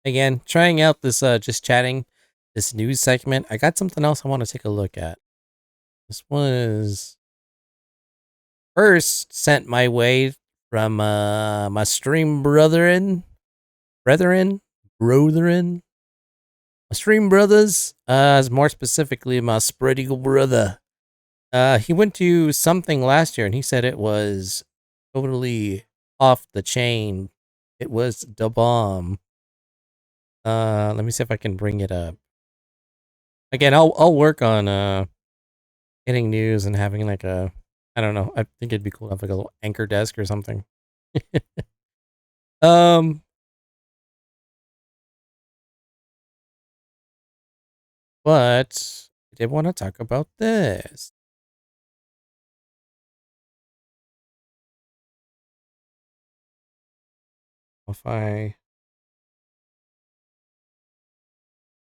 Again, trying out this just chatting, this news segment. I got something else I want to take a look at. This one is first sent my way from my stream brethren, brethren, my stream brothers. More specifically, my spread eagle brother. He went to something last year and he said it was totally off the chain. It was the bomb. Let me see if I can bring it up. Again, I'll work on getting news and having like a, I don't know. I think it'd be cool to have like a little anchor desk or something. um, but I did want to talk about this. If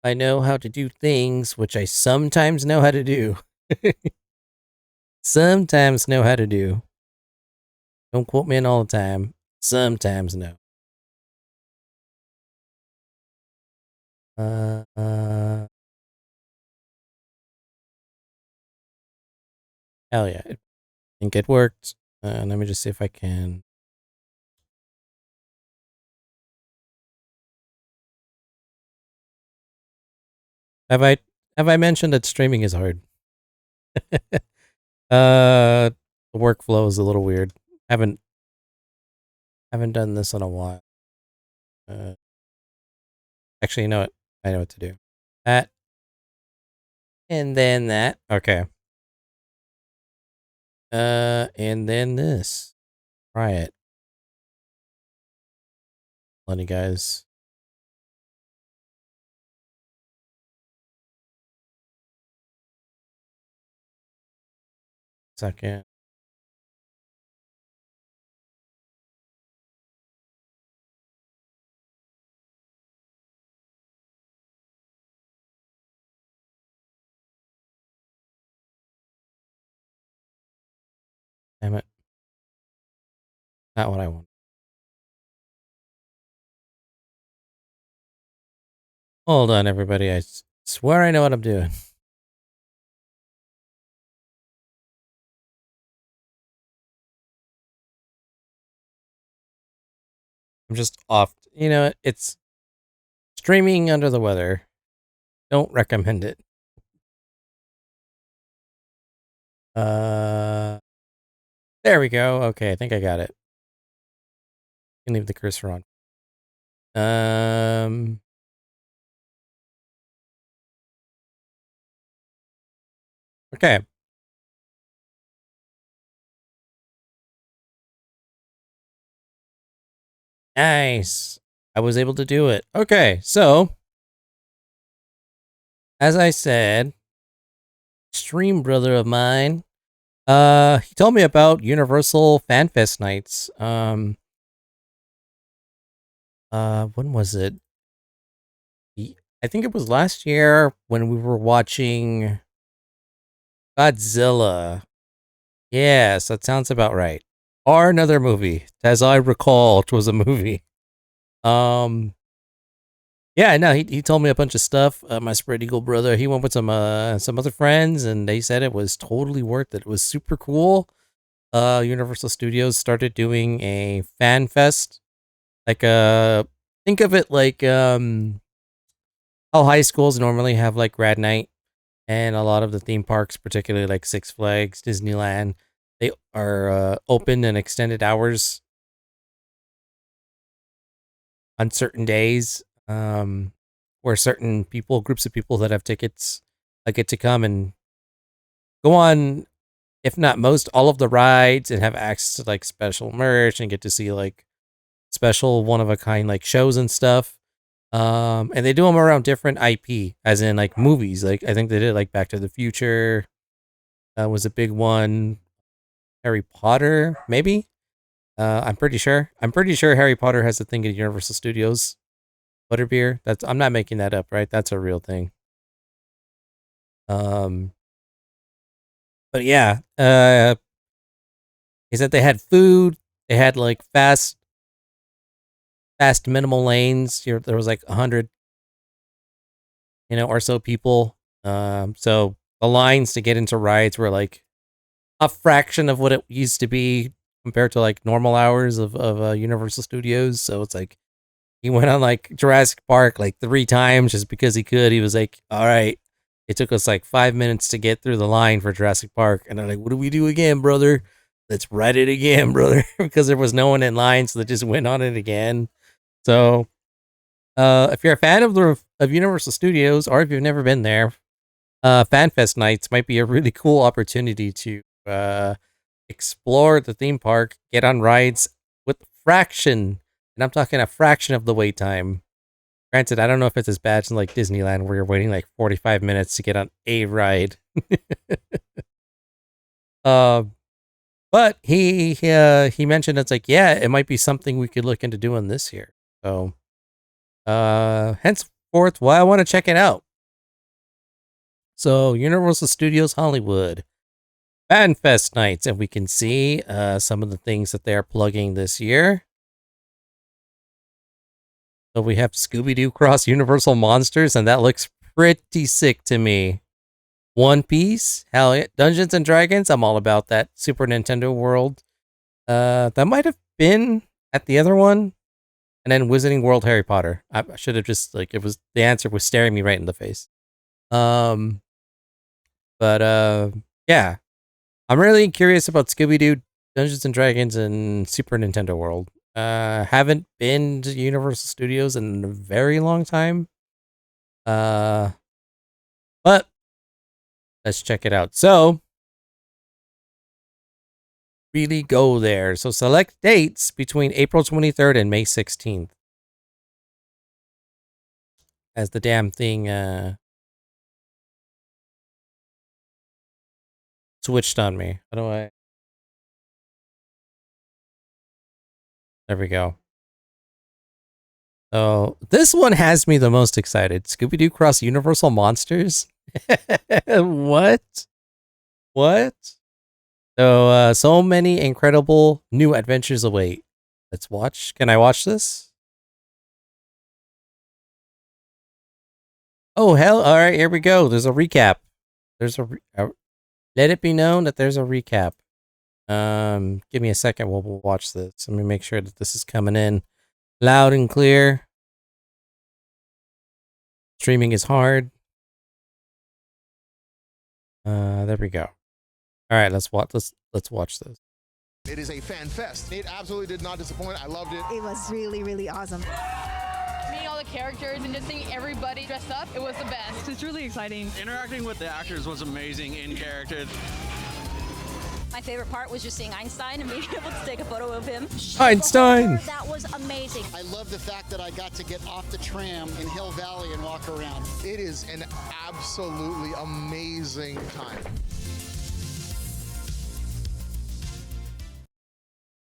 I know how to do things, which I sometimes know how to do. Sometimes know how to do. Don't quote me on all the time. Sometimes know. Uh, uh, Hell yeah. I think it worked. Let me just see if I can. Have I have I mentioned that streaming is hard? The workflow is a little weird. Haven't done this in a while. Uh, Actually, you know what? I know what to do. That and then that. Okay. And then this. Try it. Let you guys. Second. Damn it. Not what I want. Hold on, everybody. I swear I know what I'm doing. I'm just off. You know, it's streaming under the weather. Don't recommend it. Uh, there we go. Okay, I think I got it. You can leave the cursor on. Okay. Nice. I was able to do it. Okay, so as I said, stream brother of mine, he told me about Universal Fan Fest nights. When was it? I think it was last year when we were watching Godzilla. Yes, that sounds about right. Or another movie, as I recall, it was a movie. Um, yeah, no, he told me a bunch of stuff. My spread eagle brother, he went with some other friends, and they said it was totally worth it. It was super cool. Universal Studios started doing a fan fest, like think of it like how high schools normally have like grad night, and a lot of the theme parks, particularly like Six Flags, Disneyland, they are open and extended hours on certain days, where certain people, groups of people that have tickets, get to come and go on, if not most, all of the rides and have access to like special merch and get to see like special one of a kind like shows and stuff. And they do them around different IP, as in like movies. Like I think they did like Back to the Future. Was a big one. Harry Potter, maybe. I'm pretty sure. I'm pretty sure Harry Potter has a thing at Universal Studios. Butterbeer. That's I'm not making that up, right? That's a real thing. Um, but yeah, he said they had food. They had like fast minimal lanes. There was like 100, or so people. So the lines to get into rides were like a fraction of what it used to be compared to like normal hours of Universal Studios. So it's like he went on like Jurassic Park like 3 times just because he could. He was like, all right. It took us like 5 minutes to get through the line for Jurassic Park. And I'm like, what do we do again, brother? Let's ride it again, brother. Because there was no one in line, so they just went on it again. So if you're a fan of Universal Studios, or if you've never been there, FanFest nights might be a really cool opportunity to explore the theme park, get on rides with fraction, and I'm talking a fraction of the wait time. Granted, I don't know if it's as bad as like Disneyland where you're waiting like 45 minutes to get on a ride. uh, but he mentioned it's like, yeah, it might be something we could look into doing this year. So henceforth, why I want to check it out. So Universal Studios Hollywood FanFest nights, and we can see some of the things that they're plugging this year. So we have Scooby-Doo Cross Universal Monsters, and that looks pretty sick to me. One Piece, hell yeah. Dungeons and Dragons, I'm all about that. Super Nintendo World. That might have been at the other one. And then Wizarding World Harry Potter. I should have just like the answer was staring me right in the face. But yeah. I'm really curious about Scooby-Doo, Dungeons and Dragons, and Super Nintendo World. Haven't been to Universal Studios in a very long time. But let's check it out. So really go there. So select dates between April 23rd and May 16th. As the damn thing switched on me. How do I? There we go. So this one has me the most excited. Scooby-Doo Cross Universal Monsters. What? So many incredible new adventures await. Let's watch. Can I watch this? Oh hell! All right, here we go. There's a recap. Let it be known that there's a recap. Give me a second. We'll watch this. Let me make sure that this is coming in loud and clear. Streaming is hard. There we go. All right, let's watch this. It is a fan fest. It absolutely did not disappoint. I loved it. It was really, really awesome. Meeting all the characters and just seeing everybody dressed up, it was the best. It's really exciting. Interacting with the actors was amazing in character. My favorite part was just seeing Einstein and being able to take a photo of him. Einstein! That was amazing. I love the fact that I got to get off the tram in Hill Valley and walk around. It is an absolutely amazing time.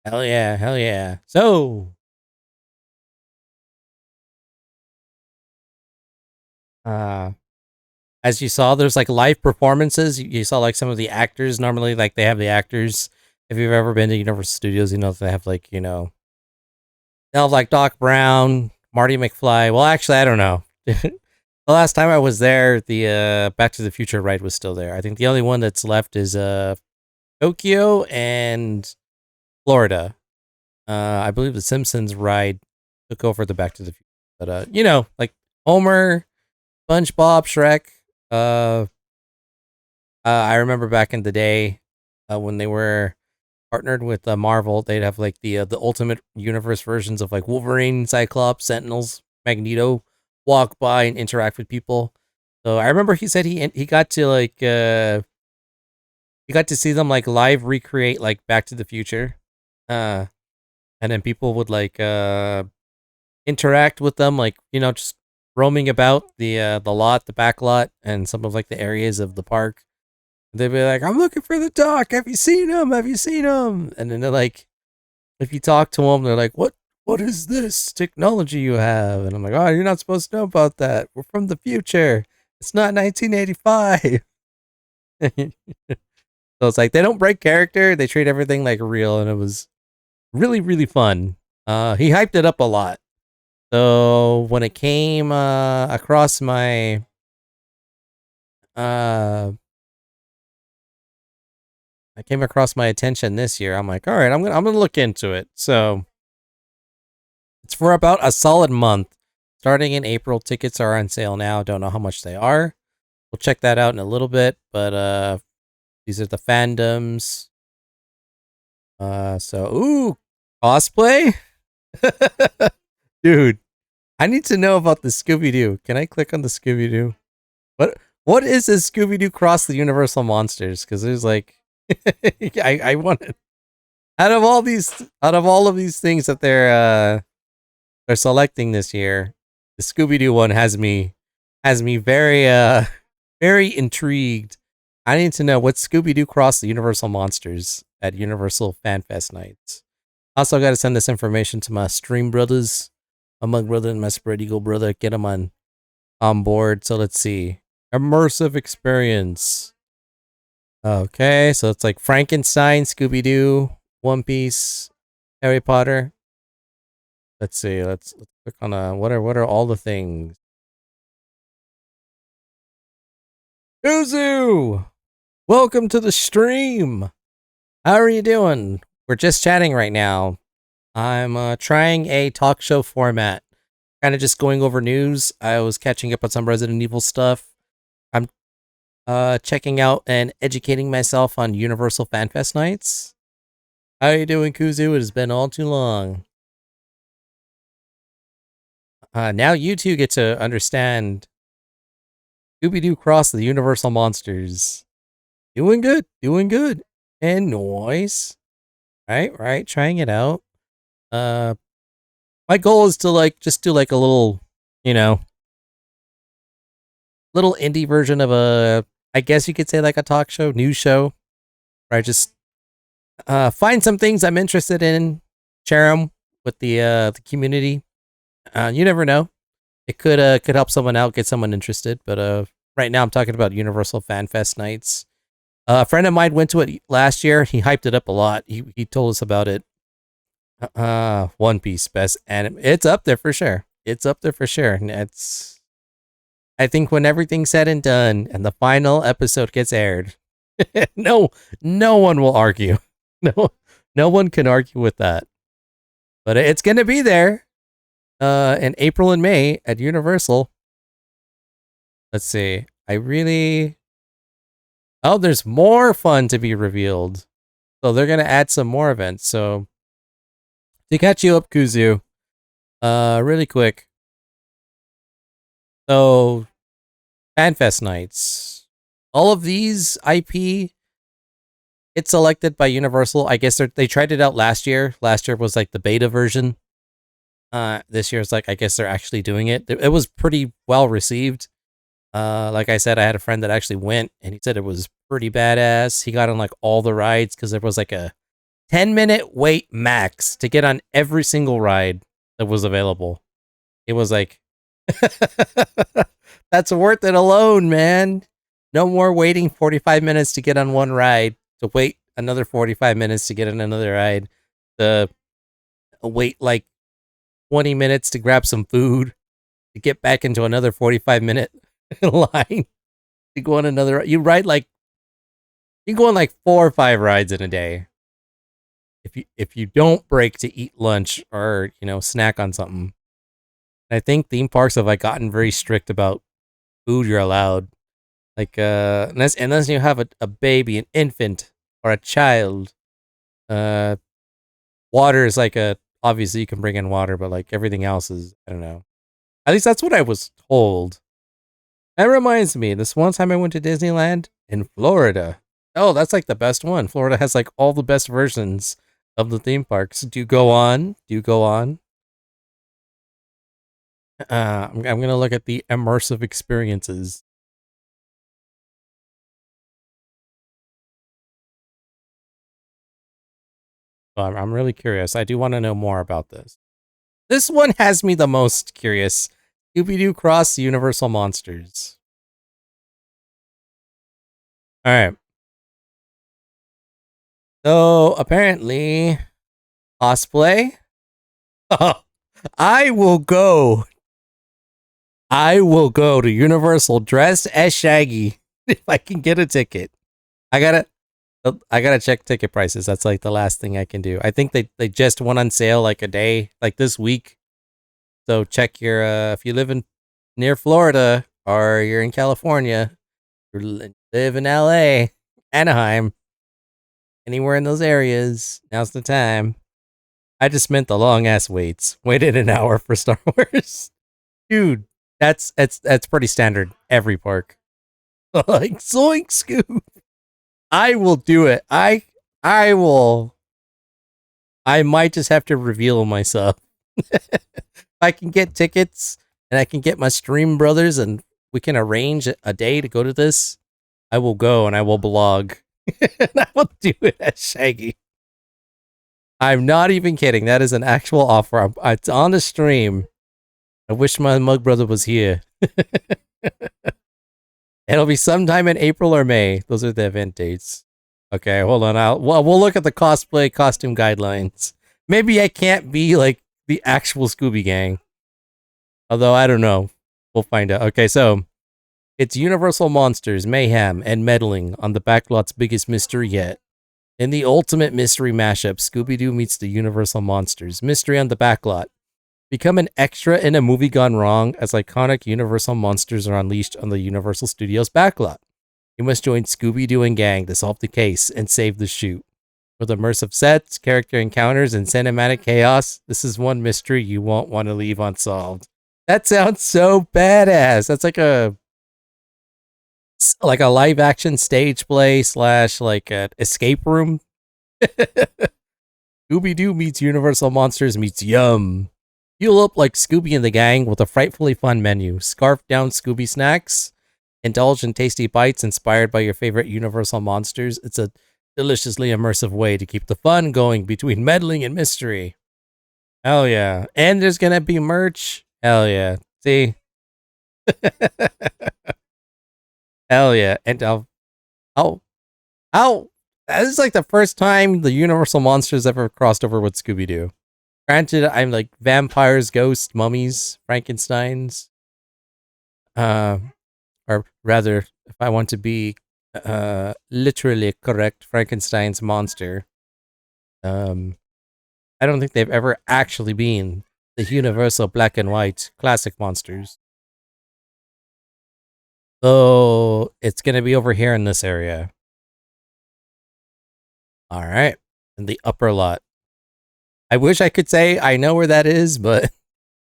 Hell yeah. So, as you saw, there's like live performances. You saw like some of the actors. Normally, like they have the actors. If you've ever been to Universal Studios, you know they have like, they'll have like Doc Brown, Marty McFly. Well, actually, I don't know. The last time I was there, the Back to the Future ride was still there. I think the only one that's left is Tokyo and Florida. I believe the Simpsons ride took over the Back to the Future. But like Homer, SpongeBob, Shrek. I remember back in the day when they were partnered with Marvel, they'd have like the Ultimate Universe versions of like Wolverine, Cyclops, Sentinels, Magneto walk by and interact with people. So I remember he said he got to like he got to see them like live recreate like Back to the Future, and then people would like interact with them, like just roaming about the lot, the back lot, and some of like the areas of the park. They'd be like, "I'm looking for the Doc. Have you seen him? Have you seen him?" And then they're like, if you talk to them, they're like, "What is this technology you have?" And I'm like, "Oh, you're not supposed to know about that. We're from the future. It's not 1985." So it's like they don't break character. They treat everything like real, and it was really, really fun. He hyped it up a lot. So when it came across my attention this year, I'm like, all right, I'm gonna look into it. So it's for about a solid month, starting in April. Tickets are on sale now. Don't know how much they are. We'll check that out in a little bit. But these are the fandoms. Ooh, cosplay, dude. I need to know about the Scooby-Doo. Can I click on the Scooby-Doo? What is this Scooby-Doo Cross the Universal Monsters? Because there's like, I want it. Out of all of these things that they're selecting this year, the Scooby-Doo one has me very very intrigued. I need to know what's Scooby-Doo Cross the Universal Monsters at Universal Fan Fest nights. Also, got to send this information to my stream brothers, my mug brother and my spread eagle brother. Get them on board. So let's see. Immersive experience. Okay, so it's like Frankenstein, Scooby-Doo, One Piece, Harry Potter. Let's see. Let's click on what are all the things? Uzu! Welcome to the stream. How are you doing? We're just chatting right now. I'm trying a talk show format. Kind of just going over news. I was catching up on some Resident Evil stuff. I'm checking out and educating myself on Universal Fan Fest nights. How are you doing, Kuzu? It has been all too long. Now you two get to understand Scooby-Doo Cross the Universal Monsters. Doing good. And noise. Right, trying it out. My goal is to just do a little, little indie version of I guess you could say like a talk show, news show, where I just find some things I'm interested in, share them with the community. You never know, it could help someone out, get someone interested. But right now I'm talking about Universal Fan Fest nights. A friend of mine went to it last year. He hyped it up a lot. He told us about it. One Piece best anime. It's up there for sure. And I think when everything's said and done and the final episode gets aired, no one will argue. No one can argue with that. But it's gonna be there in April and May at Universal. Let's see. Oh, there's more fun to be revealed. So they're gonna add some more events. So to catch you up, Kuzu, really quick. So, FanFest nights. All of these IP, it's selected by Universal. I guess they tried it out last year. Last year was like the beta version. This year's I guess they're actually doing it. It was pretty well received. Like I said, I had a friend that actually went, and he said it was pretty badass. He got on all the rides because there was a 10-minute wait max to get on every single ride that was available. It was that's worth it alone, man. No more waiting 45 minutes to get on one ride, to wait another 45 minutes to get on another ride, to wait 20 minutes to grab some food, to get back into another 45-minute line to go on another. You ride you go on 4 or 5 rides in a day. If you don't break to eat lunch or snack on something. I think theme parks have gotten very strict about food you're allowed. Unless you have a baby, an infant, or a child. Water is obviously you can bring in water, but everything else is, I don't know. At least that's what I was told. That reminds me, this one time I went to Disneyland in Florida. Oh, that's the best one. Florida has all the best versions of the theme parks. Do you go on? I'm gonna look at the immersive experiences. I'm really curious. I do want to know more about this. This one has me the most curious. Scooby-Doo Cross Universal Monsters. All right. So apparently, cosplay. I will go. I will go to Universal dressed as Shaggy if I can get a ticket. I gotta check ticket prices. That's like the last thing I can do. I think they just went on sale like a day, like this week. So check your if you live in near Florida or you're in California, you live in LA, Anaheim, anywhere in those areas, now's the time. I just meant the long ass waits. Waited an hour for Star Wars. Dude, that's pretty standard every park. Like zoink scoop. I will do it. I will. I might just have to reveal myself. If I can get tickets and I can get my stream brothers and we can arrange a day to go to this, I will go and I will blog. And I will do it as Shaggy. I'm not even kidding. That is an actual offer. It's on the stream. I wish my mug brother was here. It'll be sometime in April or May. Those are the event dates. Okay, hold on. We'll look at the cosplay costume guidelines. Maybe I can't be like the actual Scooby Gang. Although I don't know. We'll find out. Okay, so it's Universal Monsters, Mayhem, and Meddling on the backlot's biggest mystery yet. In the ultimate mystery mashup, Scooby-Doo meets the Universal Monsters. Mystery on the backlot. Become an extra in a movie gone wrong as iconic Universal monsters are unleashed on the Universal Studios backlot. You must join Scooby-Doo and gang to solve the case and save the shoot. With immersive sets, character encounters, and cinematic chaos, this is one mystery you won't want to leave unsolved. That sounds so badass. That's like a live action stage play / like an escape room. Scooby-Doo meets Universal Monsters meets Yum. Fuel up like Scooby and the gang with a frightfully fun menu. Scarf down Scooby snacks. Indulge in tasty bites inspired by your favorite Universal monsters. It's a deliciously immersive way to keep the fun going between meddling and mystery. Hell yeah. And there's gonna be merch. Hell yeah. See? Hell yeah. And this is like the first time the Universal Monsters ever crossed over with Scooby-Doo. Granted, I'm like vampires, ghosts, mummies, Frankensteins. Or rather, if I want to be literally correct, Frankenstein's monster. I don't think they've ever actually been the Universal black and white classic monsters. So it's gonna be over here in this area. All right, in the upper lot. I wish I could say I know where that is, but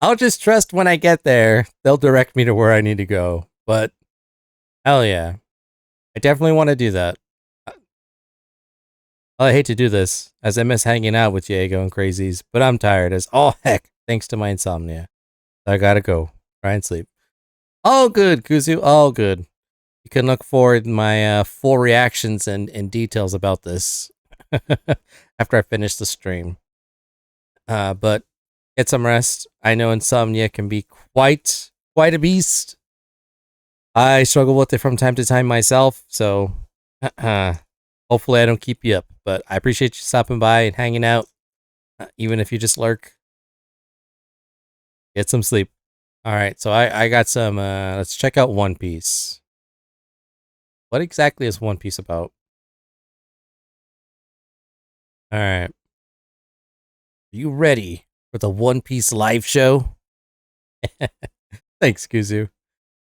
I'll just trust when I get there. They'll direct me to where I need to go. But hell yeah. I definitely want to do that. I hate to do this, as I miss hanging out with Diego and Crazies, but I'm tired as all heck, thanks to my insomnia. I gotta go. Try and sleep. All good, Kuzu. All good. You can look forward to my full reactions and details about this after I finish the stream. But get some rest. I know insomnia can be quite a beast. I struggle with it from time to time myself, so hopefully I don't keep you up. But I appreciate you stopping by and hanging out, even if you just lurk. Get some sleep. All right, so I got some. Let's check out One Piece. What exactly is One Piece about? All right. Are you ready for the One Piece live show? Thanks, Kuzu.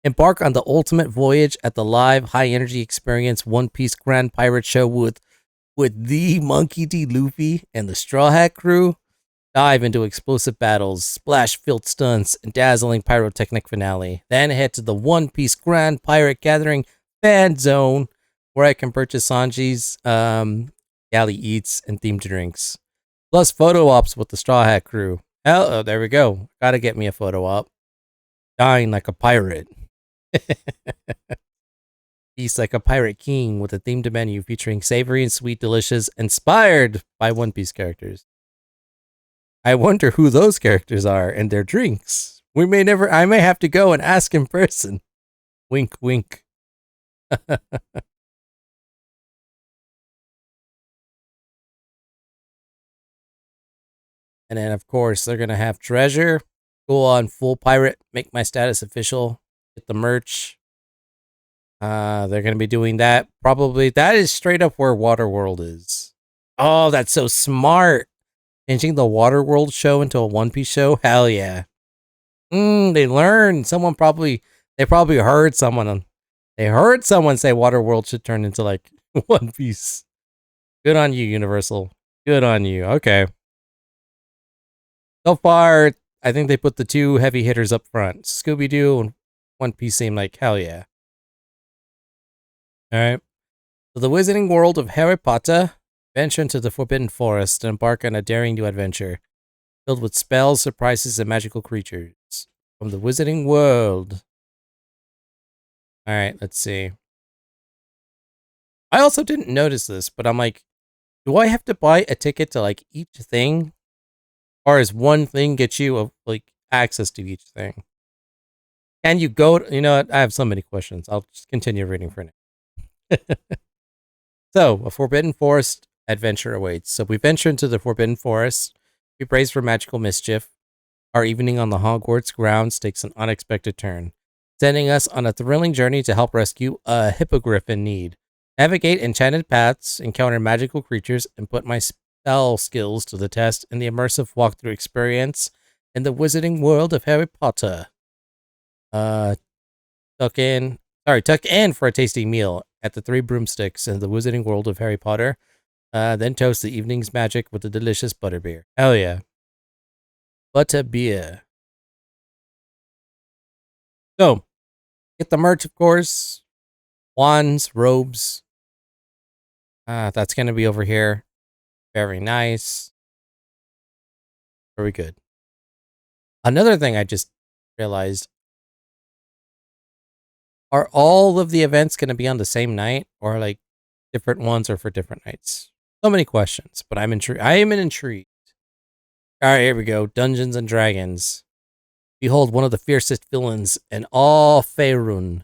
Embark on the ultimate voyage at the live high-energy experience One Piece Grand Pirate Show with the Monkey D. Luffy and the Straw Hat crew. Dive into explosive battles, splash-filled stunts, and dazzling pyrotechnic finale. Then head to the One Piece Grand Pirate Gathering Fan Zone, where I can purchase Sanji's galley eats and themed drinks. Plus photo ops with the Straw Hat crew. Oh, there we go. Gotta get me a photo op. Dying like a pirate. Feast like a pirate king with a themed menu featuring savory and sweet delicious inspired by One Piece characters. I wonder who those characters are and their drinks. I may have to go and ask in person. Wink, wink. And then, of course, they're going to have treasure. Go on full pirate. Make my status official. Get the merch. They're going to be doing that. Probably. That is straight up where Waterworld is. Oh, that's so smart. Changing the Waterworld show into a One Piece show? Hell yeah. They learned. They probably heard someone. They heard someone say Waterworld should turn into like One Piece. Good on you, Universal. Good on you. Okay. So far, I think they put the two heavy hitters up front. Scooby-Doo and One Piece seem like hell yeah. Alright. So the Wizarding World of Harry Potter. Venture into the Forbidden Forest and embark on a daring new adventure. Filled with spells, surprises, and magical creatures. From the Wizarding World. Alright, let's see. I also didn't notice this, but I'm like, do I have to buy a ticket to like each thing? Or is one thing get you like access to each thing? Can you go to, you know what? I have so many questions. I'll just continue reading for now. So, a Forbidden Forest adventure awaits. So we venture into the Forbidden Forest. We brace for magical mischief. Our evening on the Hogwarts grounds takes an unexpected turn, sending us on a thrilling journey to help rescue a hippogriff in need. Navigate enchanted paths, encounter magical creatures, and put my spell skills to the test in the immersive walkthrough experience in the Wizarding World of Harry Potter. Tuck in for a tasty meal at the Three Broomsticks in the Wizarding World of Harry Potter. Then toast the evening's magic with a delicious butterbeer. Hell yeah. Butterbeer. So, get the merch, of course. Wands, robes. That's going to be over here. Very nice. Very good. Another thing I just realized. Are all of the events going to be on the same night? Or like different ones or for different nights? So many questions, but I'm intrigued. I am intrigued. Alright, here we go. Dungeons and Dragons. Behold one of the fiercest villains in all Faerun,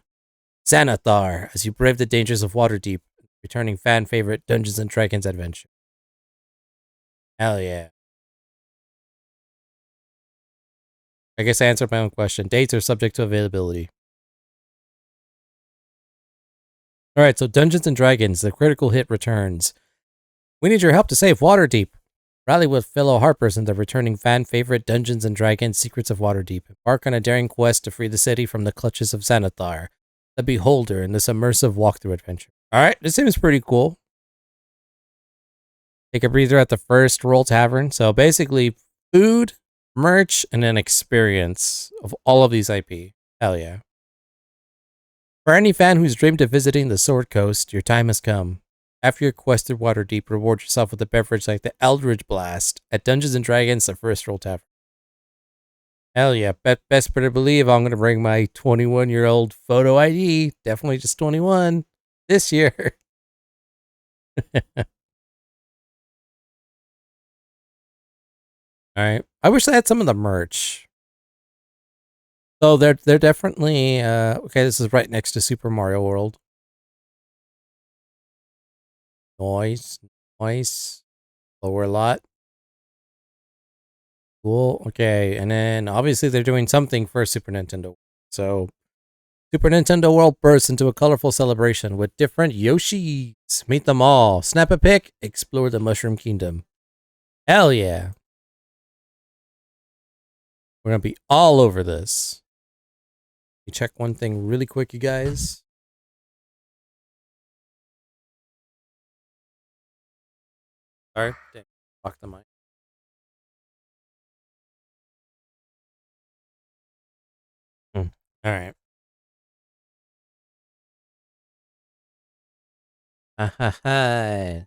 Xanathar, as you brave the dangers of Waterdeep, returning fan favorite Dungeons and Dragons adventure. Hell yeah. I guess I answered my own question. Dates are subject to availability. Alright, so Dungeons and Dragons, the critical hit returns. We need your help to save Waterdeep. Rally with fellow Harpers in the returning fan favorite Dungeons and Dragons Secrets of Waterdeep. Embark on a daring quest to free the city from the clutches of Xanathar, the Beholder, in this immersive walkthrough adventure. Alright, this seems pretty cool. Take a breather at the First Roll Tavern. So basically, food, merch, and an experience of all of these IP. Hell yeah. For any fan who's dreamed of visiting the Sword Coast, your time has come. After your quest through Waterdeep, reward yourself with a beverage like the Eldritch Blast at Dungeons & Dragons, the First Roll Tavern. Hell yeah, best better believe I'm going to bring my 21-year-old photo ID. Definitely just 21 this year. Alright, I wish I had some of the merch. So they're definitely, okay, this is right next to Super Mario World. Noise. Lower lot. Cool. Okay, and then obviously they're doing something for Super Nintendo. So, Super Nintendo World bursts into a colorful celebration with different Yoshis. Meet them all. Snap a pic. Explore the Mushroom Kingdom. Hell yeah. We're going to be all over this. Let me check one thing really quick, you guys. Sorry, fuck the mic. All right. A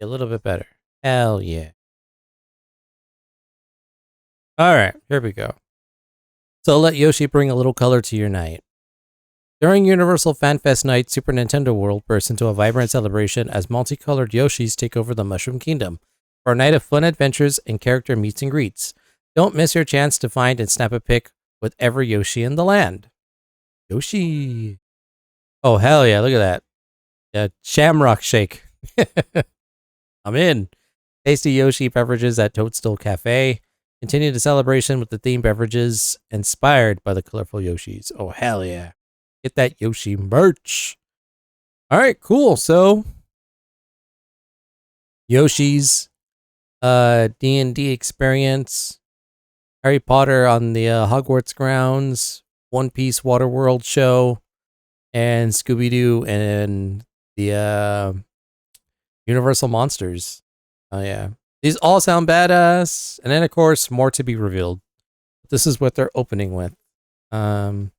little bit better. Hell yeah. All right, here we go. So let Yoshi bring a little color to your night. During Universal Fan Fest night, Super Nintendo World bursts into a vibrant celebration as multicolored Yoshis take over the Mushroom Kingdom for a night of fun adventures and character meets and greets. Don't miss your chance to find and snap a pic with every Yoshi in the land. Yoshi. Oh, hell yeah, look at that. Yeah, Shamrock Shake. I'm in. Tasty Yoshi beverages at Toadstool Cafe. Continue the celebration with the themed beverages inspired by the colorful Yoshis. Oh, hell yeah. Get that Yoshi merch. All right, cool. So, Yoshi's D&D experience, Harry Potter on the Hogwarts grounds, One Piece Waterworld show, and Scooby-Doo and the Universal Monsters. Oh, yeah. These all sound badass. And then, of course, more to be revealed. This is what they're opening with. Hell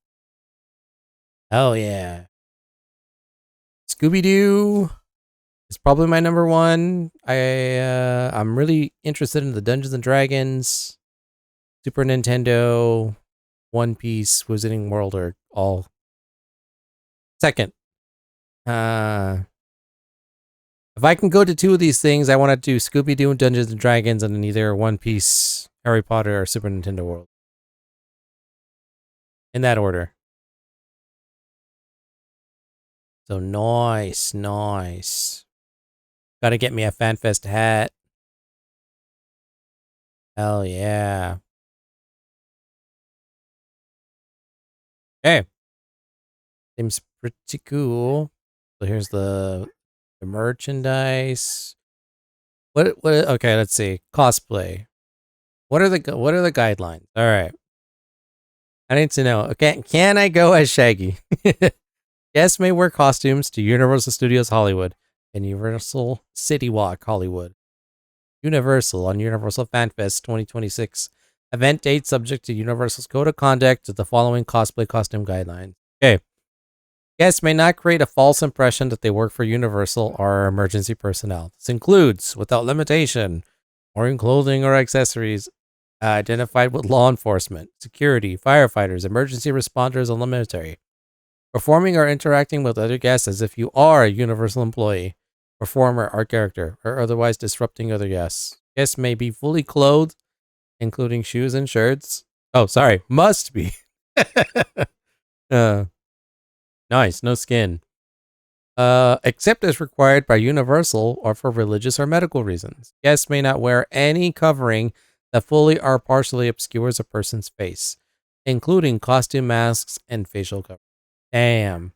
yeah. Scooby-Doo is probably my number one. I'm really interested in the Dungeons and Dragons, Super Nintendo, One Piece, Wizarding World are all second. If I can go to two of these things, I want to do Scooby-Doo and Dungeons and Dragons and then either One Piece, Harry Potter, or Super Nintendo World. In that order. So nice, nice. Gotta get me a FanFest hat. Hell yeah. Okay. Seems pretty cool. So here's the merchandise. What okay, let's see. Cosplay. What are the guidelines? All right. I need to know. Okay, can I go as Shaggy? Guests may wear costumes to Universal Studios Hollywood and Universal City Walk Hollywood. Universal on Universal Fan Fest 2026. Event date subject to Universal's Code of Conduct to the following cosplay costume guidelines. Okay. Guests may not create a false impression that they work for Universal or emergency personnel. This includes, without limitation, wearing clothing or accessories identified with law enforcement, security, firefighters, emergency responders, and the military. Performing or interacting with other guests as if you are a Universal employee, performer, or character, or otherwise disrupting other guests. Guests may be fully clothed, including shoes and shirts. Oh, sorry, must be. Nice, no skin. Except as required by Universal or for religious or medical reasons. Guests may not wear any covering that fully or partially obscures a person's face, including costume masks and facial cover. Damn.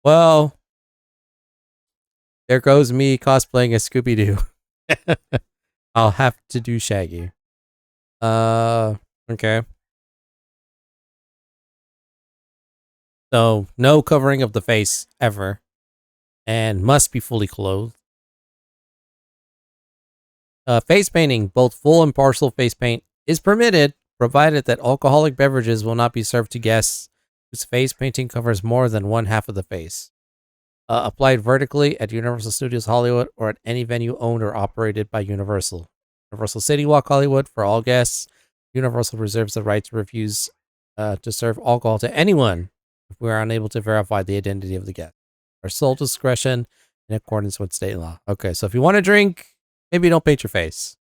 Well, there goes me cosplaying as Scooby-Doo. I'll have to do Shaggy. Okay. So, no covering of the face ever. And must be fully clothed. Face painting, both full and partial face paint, is permitted, provided that alcoholic beverages will not be served to guests whose face painting covers more than one half of the face. Applied vertically at Universal Studios Hollywood or at any venue owned or operated by Universal. Universal City Walk Hollywood for all guests. Universal reserves the right to refuse to serve alcohol to anyone if we are unable to verify the identity of the guest. Our sole discretion in accordance with state law. Okay, so if you want to drink, maybe don't paint your face.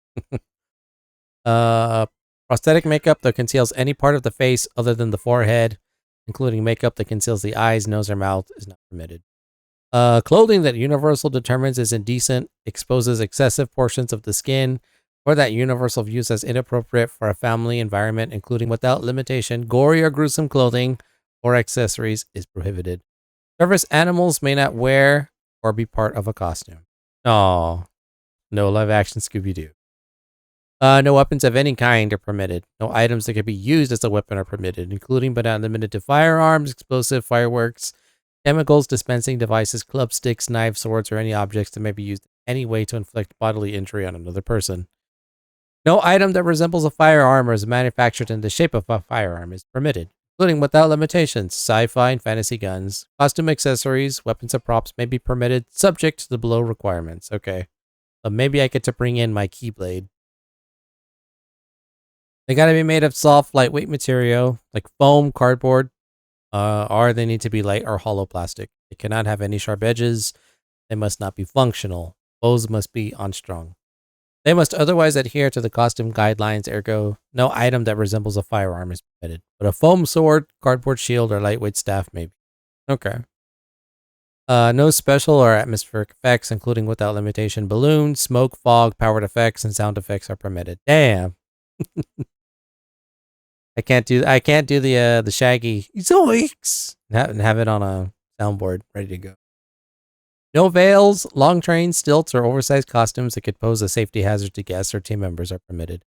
Prosthetic makeup that conceals any part of the face other than the forehead, including makeup that conceals the eyes, nose, or mouth, is not permitted. Clothing that Universal determines is indecent, exposes excessive portions of the skin, or that Universal views as inappropriate for a family environment, including without limitation, gory or gruesome clothing or accessories is prohibited. Service animals may not wear or be part of a costume. Oh, no live-action Scooby-Doo. No weapons of any kind are permitted. No items that can be used as a weapon are permitted, including but not limited to firearms, explosive, fireworks, chemicals, dispensing devices, club sticks, knives, swords, or any objects that may be used in any way to inflict bodily injury on another person. No item that resembles a firearm or is manufactured in the shape of a firearm is permitted, including without limitations, sci-fi and fantasy guns. Costume accessories, weapons, and props may be permitted, subject to the below requirements. Okay. So maybe I get to bring in my Keyblade. They gotta be made of soft, lightweight material, like foam, cardboard, or they need to be light or hollow plastic. They cannot have any sharp edges. They must not be functional. Bows must be unstrung. They must otherwise adhere to the costume guidelines, ergo, no item that resembles a firearm is permitted. But a foam sword, cardboard shield, or lightweight staff may be. Okay. No special or atmospheric effects, including without limitation balloons, smoke, fog, powered effects, and sound effects are permitted. Damn. I can't do the Shaggy zoinks and have it on a soundboard ready to go. No veils, long trains, stilts, or oversized costumes that could pose a safety hazard to guests or team members are permitted.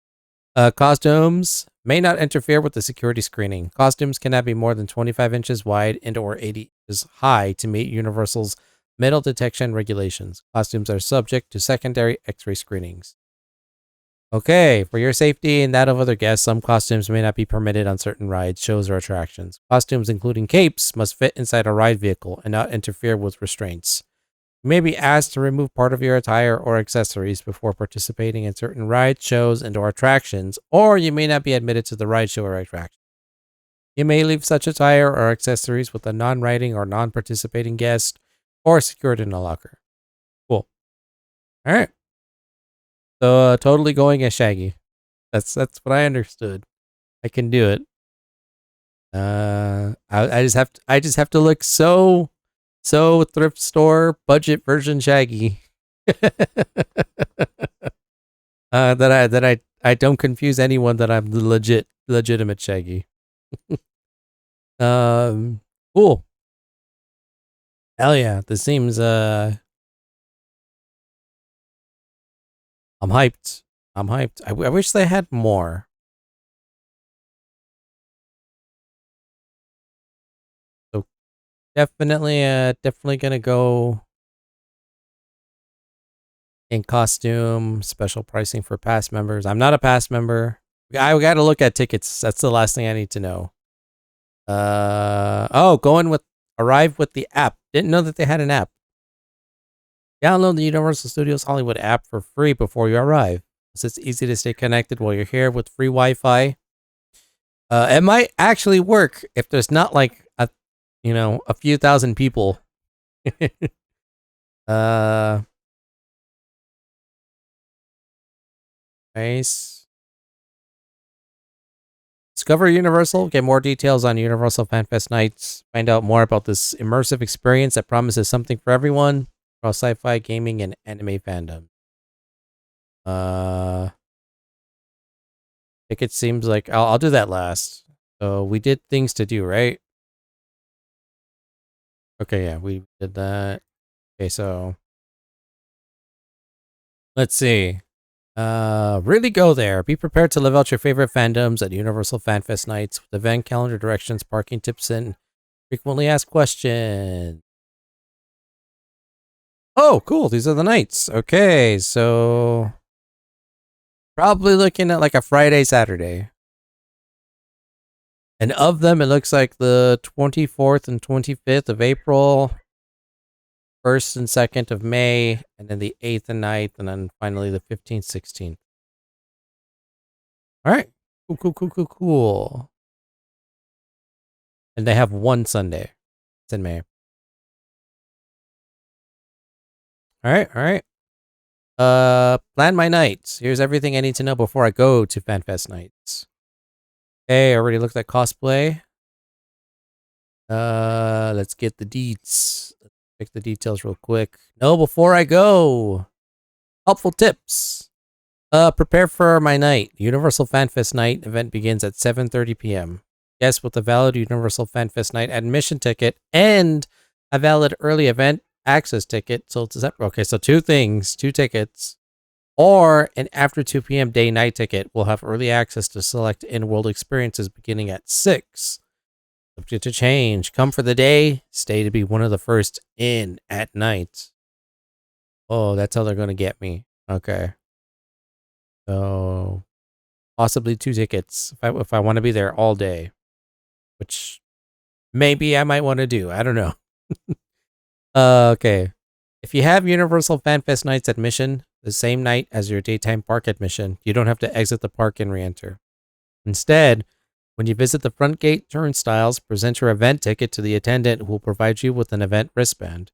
Costumes may not interfere with the security screening. Costumes cannot be more than 25 inches wide and or 80 inches high to meet Universal's metal detection regulations. Costumes are subject to secondary X-ray screenings. Okay, for your safety and that of other guests, some costumes may not be permitted on certain rides, shows, or attractions. Costumes, including capes, must fit inside a ride vehicle and not interfere with restraints. You may be asked to remove part of your attire or accessories before participating in certain rides, shows, and/or attractions, or you may not be admitted to the ride, show, or attraction. You may leave such attire or accessories with a non-riding or non-participating guest, or secured in a locker. Cool. All right. So totally going as Shaggy. That's what I understood. I can do it. I just have to look so thrift store budget version Shaggy. that I don't confuse anyone that I'm the legitimate Shaggy. Cool. Hell yeah, this seems I'm hyped. I wish they had more. So definitely gonna go in costume, special pricing for past members. I'm not a past member. I gotta look at tickets. That's the last thing I need to know. Arrive with the app. Didn't know that they had an app. Download the Universal Studios Hollywood app for free before you arrive. It's easy to stay connected while you're here with free Wi-Fi. It might actually work if there's not like a few thousand people. Nice. Discover Universal. Get more details on Universal Fan Fest nights. Find out more about this immersive experience that promises something for everyone across sci-fi, gaming, and anime fandom. It seems like I'll do that last. So we did things to do, right? Okay, yeah, we did that. Okay, so let's see. Really go there. Be prepared to live out your favorite fandoms at Universal Fan Fest nights with event calendar directions, parking tips, and frequently asked questions. Oh, cool. These are the nights. Okay, so probably looking at like a Friday, Saturday. And of them, it looks like the 24th and 25th of April, 1st and 2nd of May, and then the 8th and 9th, and then finally the 15th, 16th. All right. Cool. And they have one Sunday. It's in May. All right. Plan my nights. Here's everything I need to know before I go to FanFest nights. Okay, already looked at cosplay. Let's get the deets. Let's check the details real quick. No, before I go. Helpful tips. Prepare for my night. Universal FanFest night event begins at 7:30 p.m. Guests with a valid Universal FanFest night admission ticket and a valid early event access ticket. So two things, 2 tickets, or an after 2 p.m. day-night ticket will have early access to select in-world experiences beginning at 6. Subject to change. Come for the day, stay to be one of the first in at night. Oh, that's how they're going to get me. Okay. So, possibly 2 tickets if I want to be there all day, which maybe I might want to do. I don't know. Okay. If you have Universal FanFest nights admission the same night as your daytime park admission, you don't have to exit the park and re-enter. Instead, when you visit the front gate turnstiles, present your event ticket to the attendant who will provide you with an event wristband.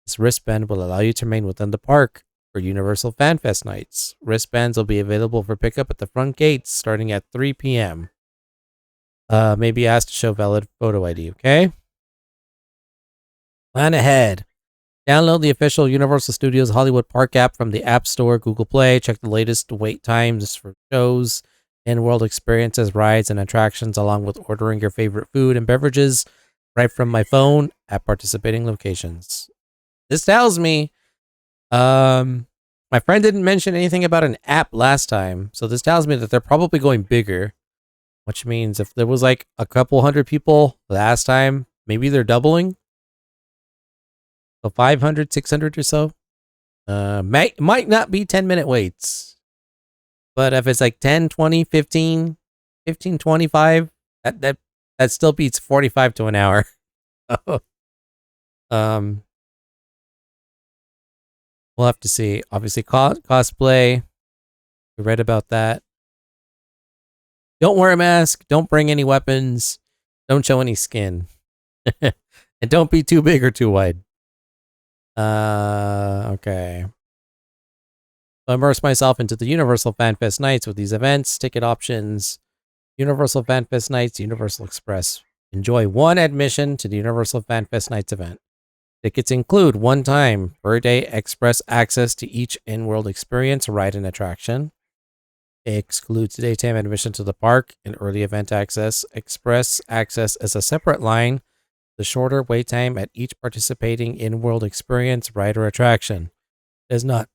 This wristband will allow you to remain within the park for Universal FanFest nights. Wristbands will be available for pickup at the front gates starting at 3 p.m. May be asked to show valid photo ID, okay? Plan ahead. Download the official Universal Studios Hollywood Park app from the App Store, Google Play. Check the latest wait times for shows and world experiences, rides, and attractions, along with ordering your favorite food and beverages right from my phone at participating locations. This tells me, my friend didn't mention anything about an app last time, so this tells me that they're probably going bigger, which means if there was like a couple hundred people last time, maybe they're doubling. So 500, 600 or so. Might not be 10-minute waits. But if it's like 10, 20, 15, 25, that still beats 45 to an hour. We'll have to see. Obviously, cosplay. We read about that. Don't wear a mask. Don't bring any weapons. Don't show any skin. And don't be too big or too wide. Okay. So immerse myself into the Universal Fan Fest nights with these events, ticket options, Universal Fan Fest nights, Universal Express. Enjoy one admission to the Universal Fan Fest nights event. Tickets include one-time per-day express access to each in-world experience, ride, and attraction. It excludes daytime admission to the park and early event access. Express access is a separate line. The shorter wait time at each participating in-world experience, ride, or attraction does not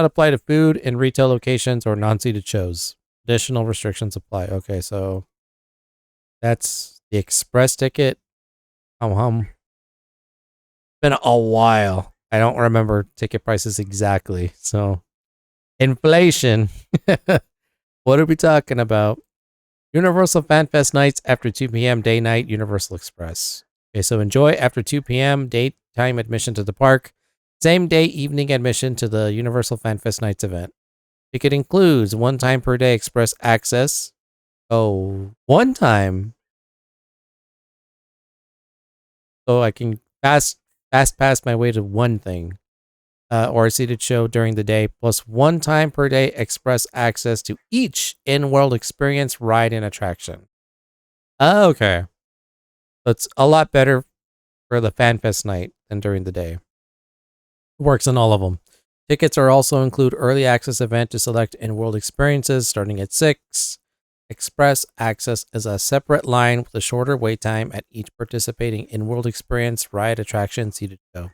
apply to food in retail locations or non-seated shows. Additional restrictions apply. Okay, so that's the express ticket. Been a while. I don't remember ticket prices exactly. So inflation. What are we talking about? Universal Fan Fest nights after 2 p.m. day night Universal Express. Okay, so enjoy after 2 p.m. daytime admission to the park. Same day evening admission to the Universal Fan Fest nights event. Ticket includes one time per day express access. Oh, one time. So I can fast pass my way to one thing. Or a seated show during the day, plus one time per day express access to each in-world experience, ride, and attraction. Okay. So it's a lot better for the FanFest night than during the day. It works on all of them. Tickets are also include early access event to select in-world experiences starting at 6. Express access is a separate line with a shorter wait time at each participating in-world experience, ride, attraction, seated show.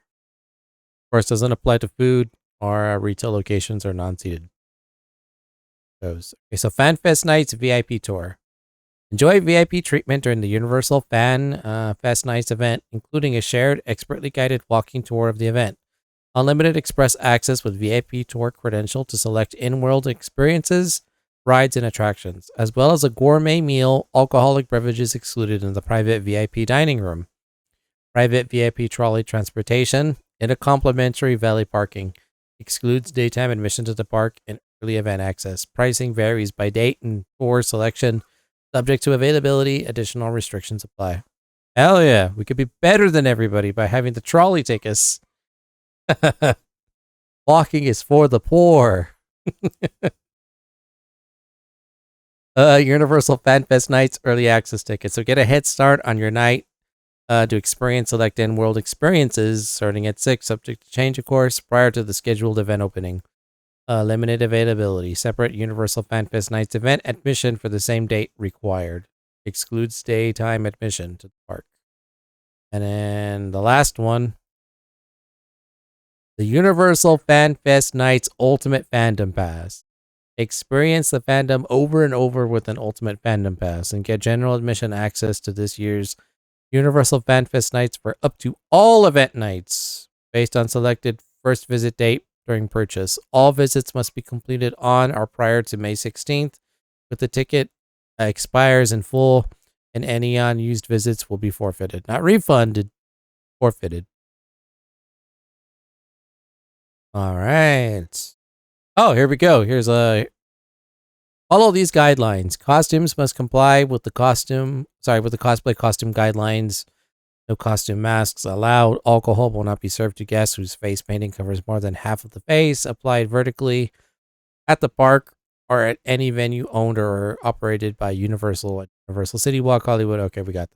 Of course, doesn't apply to food or retail locations or non-seated shows. Okay, so FanFest Nights VIP Tour. Enjoy VIP treatment during the Universal Fan Fest Nights event, including a shared, expertly guided walking tour of the event. Unlimited express access with VIP tour credential to select in-world experiences, rides, and attractions, as well as a gourmet meal, alcoholic beverages excluded in the private VIP dining room. Private VIP trolley transportation, and a complimentary valet parking. Excludes daytime admission to the park and early event access. Pricing varies by date and tour selection. Subject to availability, additional restrictions apply. Hell yeah, we could be better than everybody by having the trolley take us. Walking is for the poor. Universal Fan Fest nights early access tickets. So get a head start on your night to experience select in-world experiences starting at 6, subject to change, of course, prior to the scheduled event opening. Limited availability. Separate Universal Fan Fest nights event admission for the same date required. Excludes daytime admission to the park. And then the last one. The Universal Fan Fest Nights Ultimate Fandom Pass. Experience the fandom over and over with an Ultimate Fandom Pass and get general admission access to this year's Universal Fan Fest nights for up to all event nights based on selected first visit date during purchase. All visits must be completed on or prior to May 16th, but the ticket expires in full and any unused visits will be forfeited. Not refunded, forfeited. All right. Oh, here we go. Here's follow these guidelines. Costumes must comply with the cosplay costume guidelines. No costume masks allowed. Alcohol will not be served to guests whose face painting covers more than half of the face. Applied vertically at the park or at any venue owned or operated by Universal City Walk, Hollywood. Okay, we got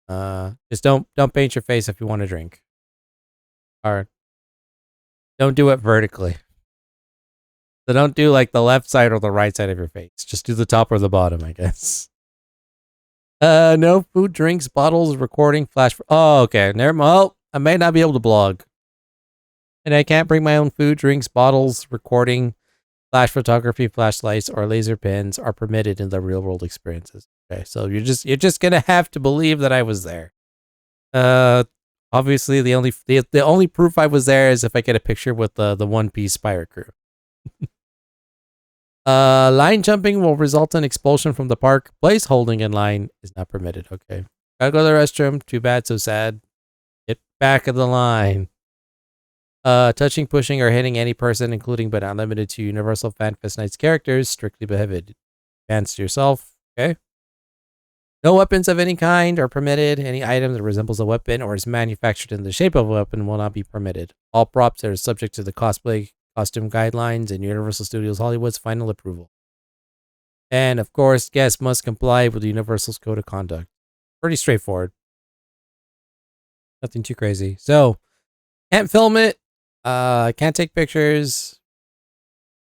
that. Just don't paint your face if you want to drink. Hard. Don't do it vertically. So don't do like the left side or the right side of your face. Just do the top or the bottom, I guess. No food, drinks, bottles, recording, flash. Oh, okay. Never mind. Well, I may not be able to blog. And I can't bring my own food, drinks, bottles, recording, flash photography, flashlights, or laser pens are permitted in the real world experiences. Okay, so you're just gonna have to believe that I was there. Obviously the only proof I was there is if I get a picture with the One Piece pirate crew. Line jumping will result in expulsion from the park. Place holding in line is not permitted. Okay. Gotta go to the restroom. Too bad, so sad. Get back of the line. Touching, pushing, or hitting any person, including but not limited to Universal Fan Fest Nights characters, strictly prohibited. Fans to yourself. Okay. No weapons of any kind are permitted. Any item that resembles a weapon or is manufactured in the shape of a weapon will not be permitted. All props are subject to the cosplay costume guidelines and Universal Studios Hollywood's final approval. And of course, guests must comply with Universal's code of conduct. Pretty straightforward. Nothing too crazy. So, can't film it. Can't take pictures.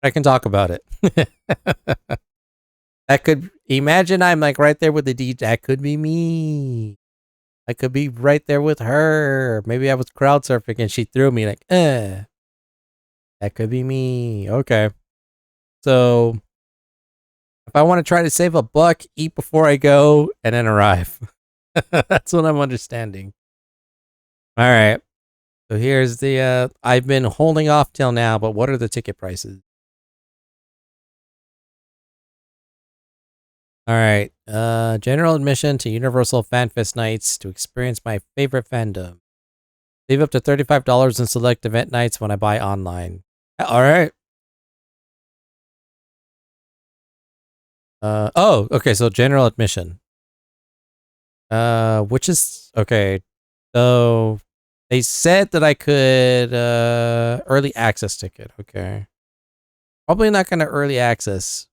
I can talk about it. That could, imagine I'm like right there with the DJ. That could be me. I could be right there with her. Maybe I was crowd surfing and she threw me like, That could be me. Okay. So if I want to try to save a buck, eat before I go, and then arrive. That's what I'm understanding. All right. So here's the, I've been holding off till now, but what are the ticket prices? All right. General admission to Universal Fan Fest Nights to experience my favorite fandom. Save up to $35 in select event nights when I buy online. All right. Oh, okay. So general admission. Which is okay. So they said that I could early access ticket. Okay. Probably not gonna early access.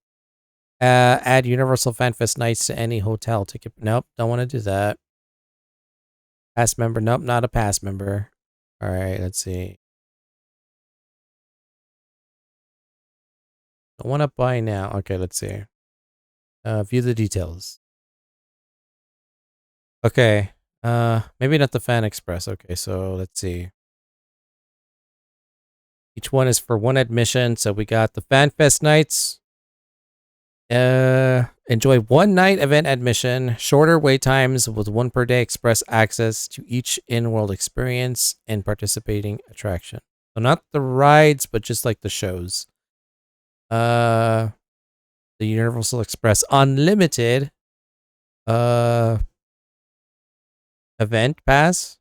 Add Universal Fan Fest Nights to any hotel ticket. Nope, don't want to do that. Pass member. Nope, not a pass member. All right, let's see. I want to buy now. Okay, let's see. View the details. Okay. Maybe not the Fan Express. Okay, so let's see. Each one is for one admission. So we got the Fan Fest Nights. Enjoy one night event admission, shorter wait times with 1 per day express access to each in-world experience and participating attraction. So not the rides, but just like the shows. The Universal Express Unlimited event pass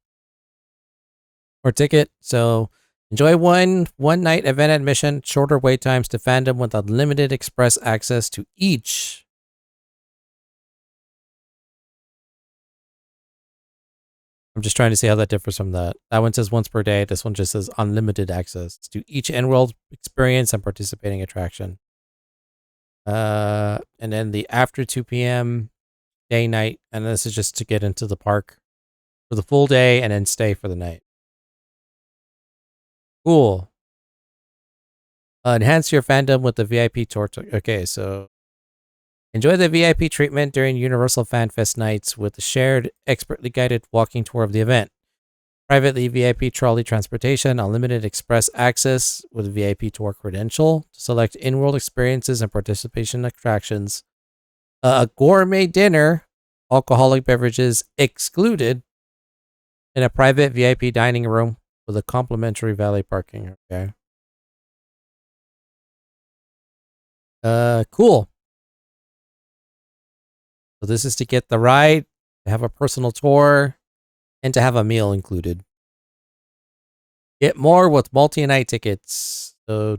or ticket. So enjoy one night event admission, shorter wait times to fandom with unlimited express access to each. I'm just trying to see how that differs from that. That one says once per day. This one just says unlimited access to each in-world experience and participating attraction. And then the after 2 p.m. day night, and this is just to get into the park for the full day and then stay for the night. Cool. Enhance your fandom with the VIP tour. Okay, so enjoy the VIP treatment during Universal Fan Fest nights with the shared, expertly guided walking tour of the event. Privately VIP trolley transportation, unlimited express access with VIP tour credential to select in-world experiences and participation attractions. A gourmet dinner, alcoholic beverages excluded, in a private VIP dining room with a complimentary valet parking. Okay. Cool. So this is to get the ride, to have a personal tour, and to have a meal included. Get more with multi-night tickets. So,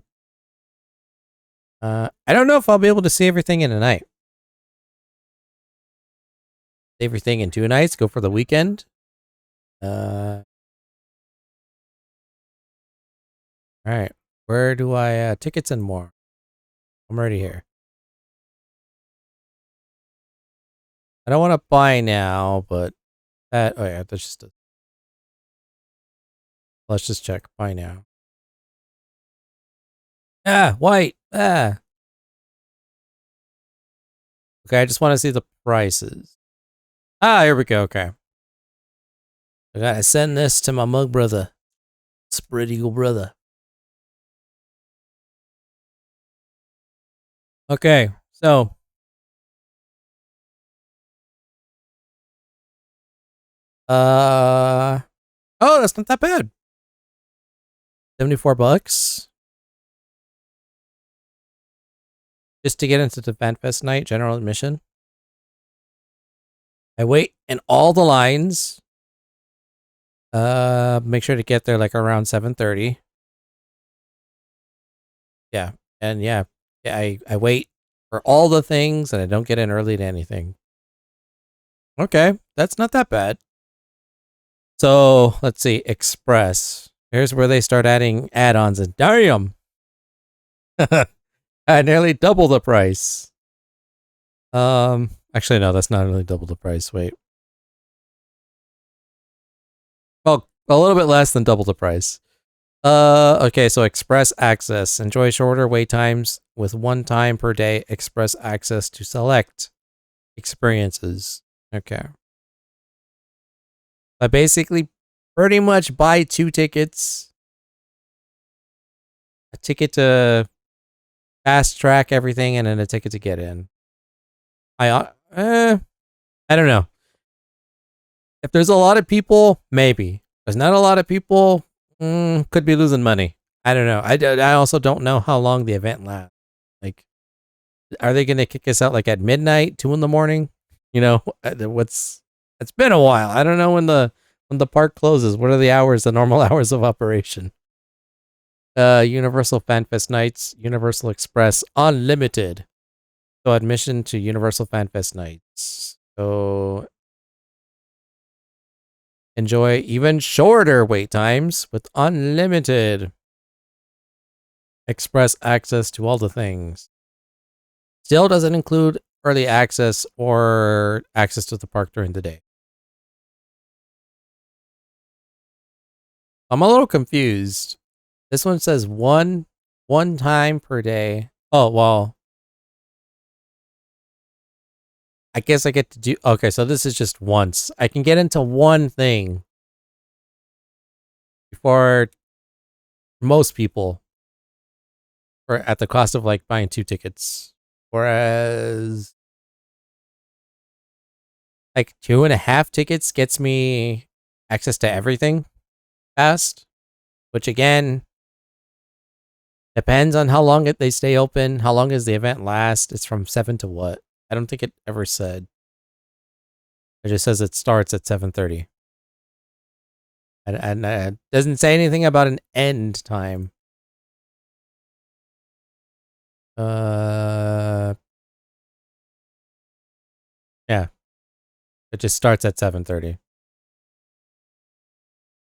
I don't know if I'll be able to see everything in a night. Everything in 2 nights. Go for the weekend. All right. Where do I tickets and more? I'm already here. I don't want to buy now, but oh yeah, that's just Let's just check. Buy now. Ah, white. Ah. Okay, I just want to see the prices. Ah, here we go. Okay. I gotta send this to my mug brother. Spread eagle brother. Okay, so. Oh, that's not that bad. $74. Just to get into the FanFest night, general admission. I wait in all the lines. Make sure to get there like around 7:30. Yeah, and yeah, I wait for all the things and I don't get in early to anything. Okay, that's not that bad. So let's see, Express. Here's where they start adding add-ons and damn, I nearly double the price. Actually no, that's not really double the price. Wait. Well, a little bit less than double the price. Okay, so Express Access. Enjoy shorter wait times with 1 time per day Express Access to select experiences. Okay. I basically pretty much buy 2 tickets. A ticket to fast track everything and then a ticket to get in. I don't know. If there's a lot of people, maybe. If there's not a lot of people, could be losing money. I don't know. I also don't know how long the event lasts. Like, are they going to kick us out like at midnight, 2 in the morning? You know, it's been a while. I don't know when the park closes. What are the hours, the normal hours of operation? Universal FanFest nights, Universal Express Unlimited. So admission to Universal FanFest nights. So enjoy even shorter wait times with unlimited express access to all the things. Still doesn't include early access or access to the park during the day. I'm a little confused. This one says one time per day. Oh, well. I guess I get to do... Okay, so this is just once. I can get into one thing before most people or at the cost of like buying 2 tickets. Whereas like 2.5 tickets gets me access to everything fast, which again depends on how long they stay open. How long does the event last? It's from 7 to what? I don't think it ever said. It just says it starts at 7:30. And it doesn't say anything about an end time. Yeah. It just starts at 7:30.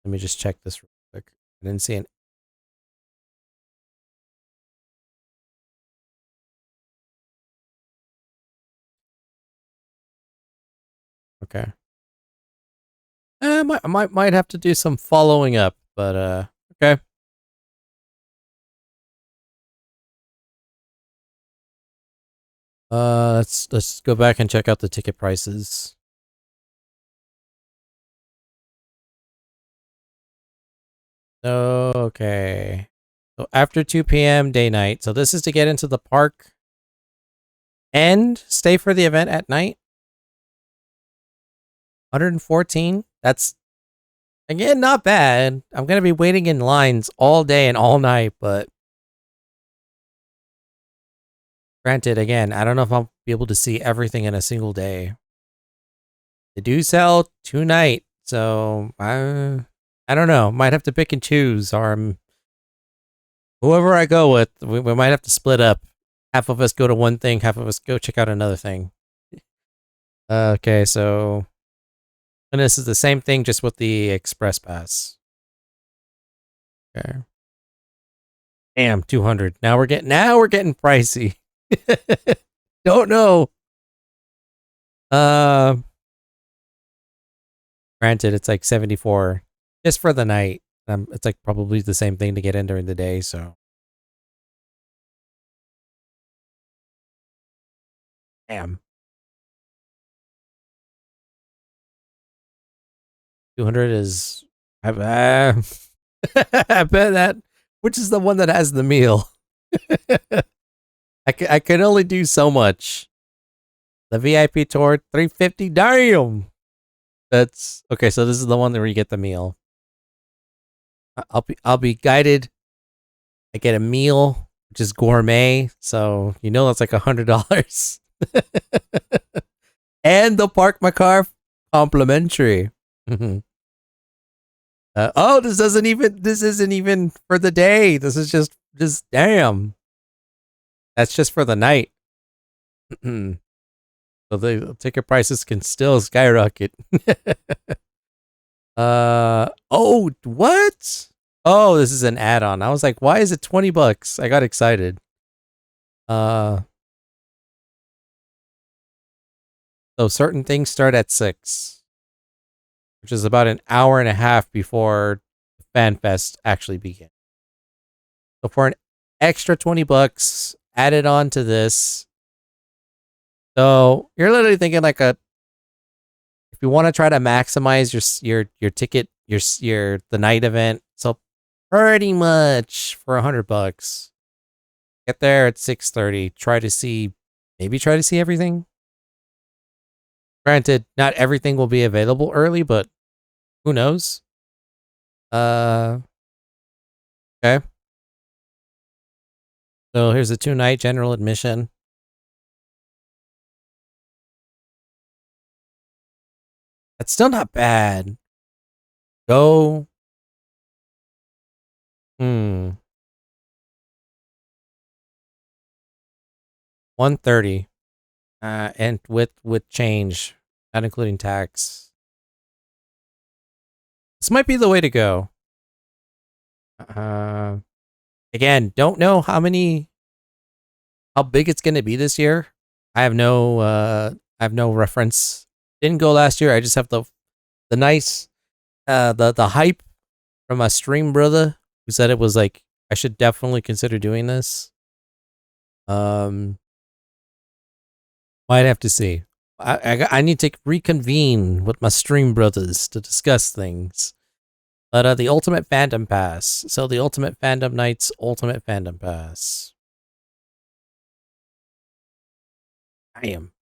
Let me just check this real quick. I didn't see an... Okay. I might have to do some following up, but okay. Let's go back and check out the ticket prices. Okay. So after 2 p.m. day night. So this is to get into the park and stay for the event at night. 114. That's again not bad. I'm gonna be waiting in lines all day and all night, but granted, again, I don't know if I'll be able to see everything in a single day. They do sell 2 night, so I don't know. Might have to pick and choose, or whoever I go with, we might have to split up. Half of us go to one thing, half of us go check out another thing. Okay, so and this is the same thing, just with the Express Pass. Okay. Damn, 200. Now we're getting pricey. Don't know. Granted, it's like 74 just for the night. It's like probably the same thing to get in during the day. So, damn, 200 is. I bet that. Which is the one that has the meal? I can only do so much. The VIP tour 350. Damn. That's okay. So this is the one where you get the meal. I'll be guided. I get a meal, which is gourmet, so you know that's like $100. And they'll park my car complimentary. Oh, this isn't even for the day. This is just damn. That's just for the night. So the ticket prices can still skyrocket. Oh, what? Oh, this is an add-on. I was like, why is it $20? I got excited. So certain things start at 6, which is about an hour and a half before FanFest actually begins. So for an extra $20 added on to this, so you're literally thinking like if you want to try to maximize your ticket, the night event, so pretty much for $100, get there at 6:30. Try to see everything. Granted, not everything will be available early, but who knows? Okay. So here's a 2-night general admission. That's still not bad. Go. 130. And with change, not including tax. This might be the way to go. Again, don't know how big it's going to be this year. I have no reference. Didn't go last year. I just have the nice the hype from a stream brother who said it was like I should definitely consider doing this. Might have to see. I need to reconvene with my stream brothers to discuss things. But the Ultimate Fandom Pass. So the Ultimate Fandom Nights Ultimate Fandom Pass. I am.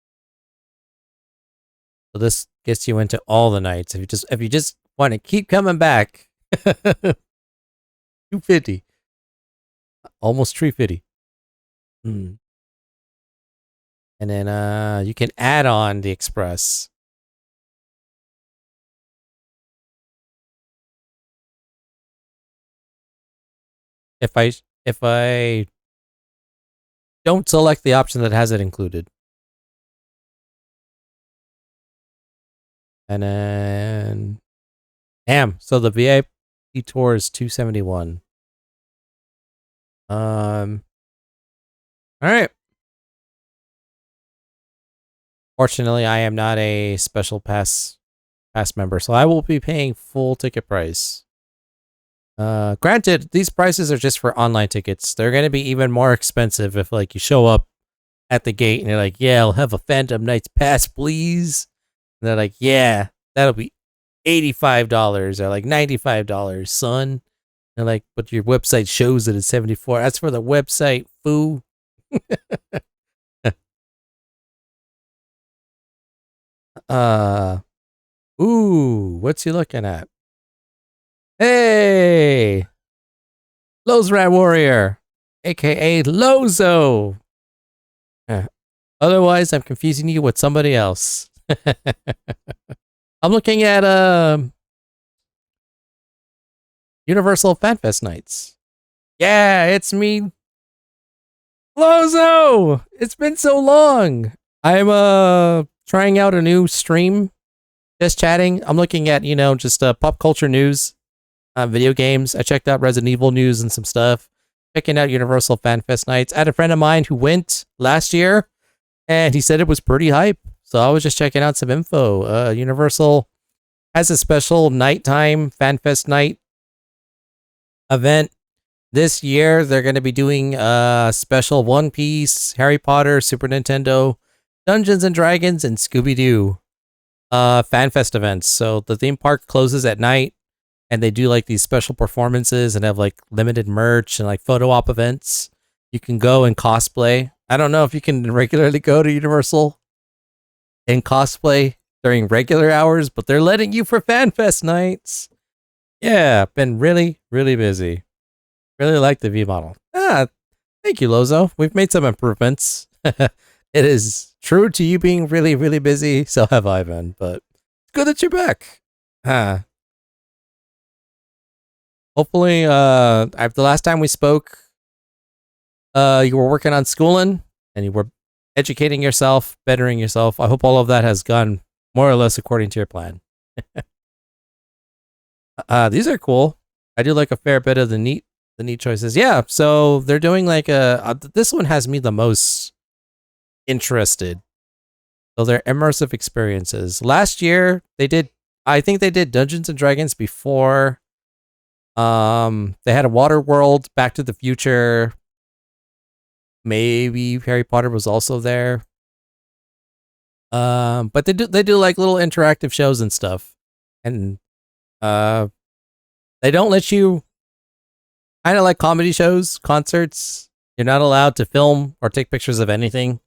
So this gets you into all the nights. If you just want to keep coming back. 250. Almost 350. And then you can add on the Express. If I don't select the option that has it included. And then damn, so the VIP tour is $271. All right. Fortunately, I am not a special pass member, so I will be paying full ticket price. Granted, these prices are just for online tickets. They're going to be even more expensive if like you show up at the gate and you're like, yeah, I'll have a Phantom Nights pass, please. And they're like, yeah, that'll be $85 or like $95, son. They're like, but your website shows that it's $74. That's for the website, foo. Ooh, what's he looking at? Hey! Lowe's Rat Warrior, aka Lozo. Otherwise, I'm confusing you with somebody else. I'm looking at Universal FanFest nights. Yeah, it's me, Lozo. It's been so long. I'm trying out a new stream, just chatting. I'm looking at just pop culture news, video games. I checked out Resident Evil news and some stuff. Checking out Universal FanFest nights. I had a friend of mine who went last year, and he said it was pretty hype. So I was just checking out some info. Universal has a special nighttime FanFest night event. This year, they're going to be doing a special One Piece, Harry Potter, Super Nintendo, Dungeons and Dragons, and Scooby Doo FanFest events. So the theme park closes at night, and they do like these special performances and have like limited merch and like photo op events. You can go and cosplay. I don't know if you can regularly go to Universal and cosplay during regular hours, but they're letting you for FanFest nights. Yeah, been really, really busy. Really like the V model. Thank you, Lozo. We've made some improvements. It is true to you being really, really busy. So have I been, but it's good that you're back. Hopefully, the last time we spoke, you were working on schooling and you were educating yourself, bettering yourself. I hope all of that has gone more or less according to your plan. These are cool. I do like a fair bit of the neat choices. Yeah, so they're doing like this one has me the most interested. So they're immersive experiences. Last year I think they did Dungeons and Dragons before. They had a Water World, Back to the Future. Maybe Harry Potter was also there. But they do like little interactive shows and stuff. And they don't let you, kind of like comedy shows, concerts, you're not allowed to film or take pictures of anything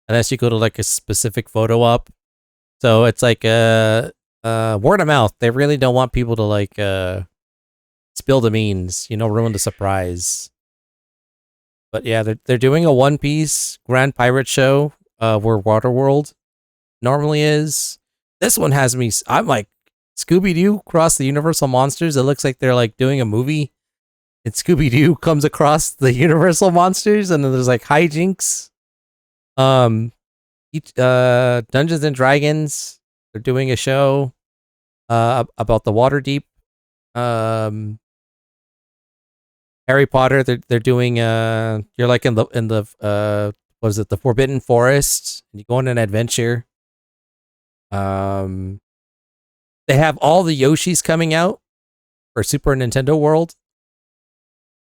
unless you go to like a specific photo op. So it's like word of mouth. They really don't want people to like spill the beans, ruin the surprise. But yeah, they're doing a One Piece Grand Pirate show where Waterworld normally is. This one has me, I'm like, Scooby-Doo Cross the Universal Monsters. It looks like they're like doing a movie. And Scooby-Doo comes across the Universal Monsters and then there's like hijinks. Dungeons and Dragons, they're doing a show about the Waterdeep. Harry Potter, they're doing you're like in the what is it, the Forbidden Forest, and you go on an adventure. They have all the Yoshis coming out for Super Nintendo World.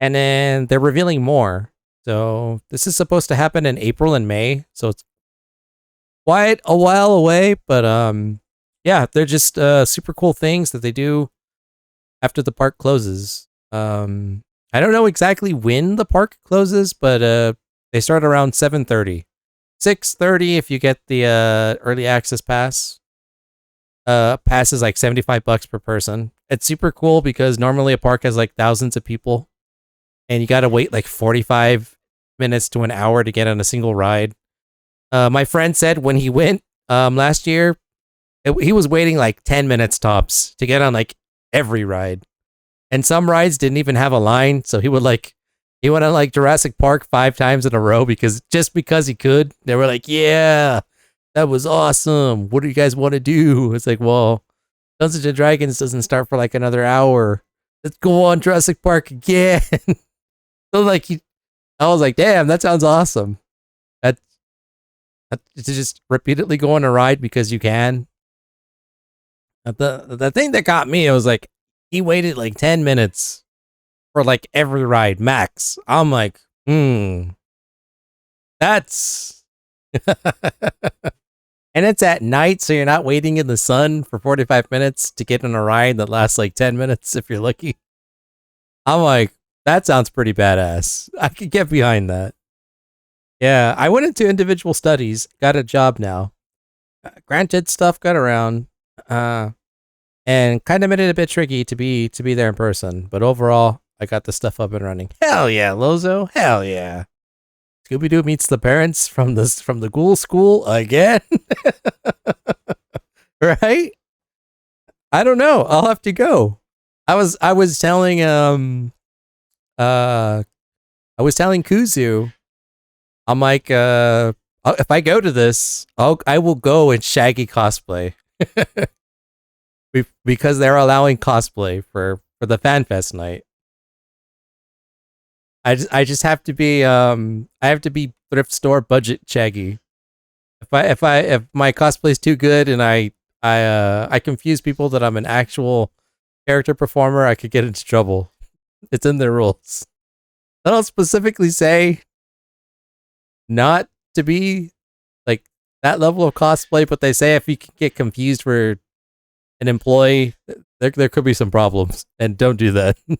And then they're revealing more. So this is supposed to happen in April and May. So it's quite a while away. But yeah, they're just super cool things that they do after the park closes. I don't know exactly when the park closes, but they start around 7:30. 6:30 if you get the early access pass. Pass is like $75 per person. It's super cool because normally a park has like thousands of people and you got to wait like 45 minutes to an hour to get on a single ride. My friend said when he went last year, he was waiting like 10 minutes tops to get on like every ride. And some rides didn't even have a line. So he went on like Jurassic Park 5 times in a row because he could. They were like, yeah, that was awesome. What do you guys want to do? It's like, well, Dungeons and Dragons doesn't start for like another hour. Let's go on Jurassic Park again. So like, I was like, damn, that sounds awesome. That to just repeatedly go on a ride because you can. The thing that got me, it was like, he waited like 10 minutes for like every ride max. I'm like, that's and it's at night, so you're not waiting in the sun for 45 minutes to get on a ride that lasts like 10 minutes if you're lucky. I'm like, that sounds pretty badass. I could get behind that. Yeah, I went into individual studies, got a job now. Granted, stuff got around, and kind of made it a bit tricky to be there in person. But overall, I got the stuff up and running. Hell yeah, Lozo! Hell yeah! Scooby-Doo meets the parents from the ghoul school again. Right? I don't know. I'll have to go. I was telling Kuzu, I'm like, if I go to this, I will go in Shaggy cosplay. Because they're allowing cosplay for the FanFest night. I just have to be I have to be thrift store budget Shaggy. If my cosplay is too good and I confuse people that I'm an actual character performer, I could get into trouble. It's in their rules. They don't specifically say not to be like that level of cosplay, but they say if you can get confused for an employee, there could be some problems, and don't do that. So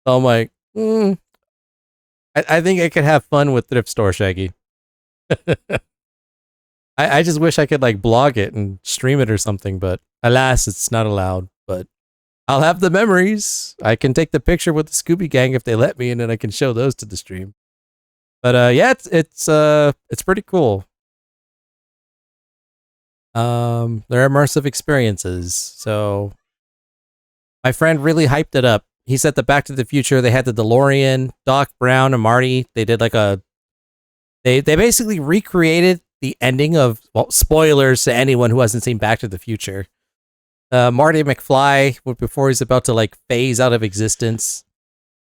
I'm like, I think I could have fun with thrift store Shaggy. I just wish I could like blog it and stream it or something, but alas, it's not allowed. But I'll have the memories. I can take the picture with the Scooby Gang if they let me, and then I can show those to the stream. But yeah, it's pretty cool. They're immersive experiences. So my friend really hyped it up. He said that Back to the Future, they had the DeLorean, Doc Brown and Marty. They did like they basically recreated the ending of, well, spoilers to anyone who hasn't seen Back to the Future. Marty McFly, before he's about to like phase out of existence,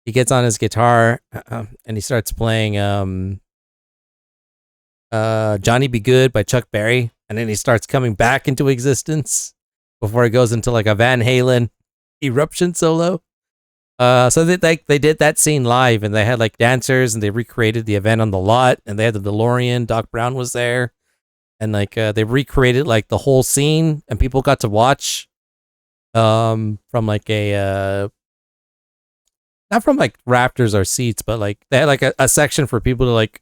he gets on his guitar and he starts playing Johnny Be Good by Chuck Berry, and then he starts coming back into existence before he goes into like a Van Halen eruption solo. So they did that scene live, and they had like dancers, and they recreated the event on the lot, and they had the DeLorean. Doc Brown was there, and like they recreated like the whole scene, and people got to watch from like a not from like rafters or seats, but like they had like a section for people to like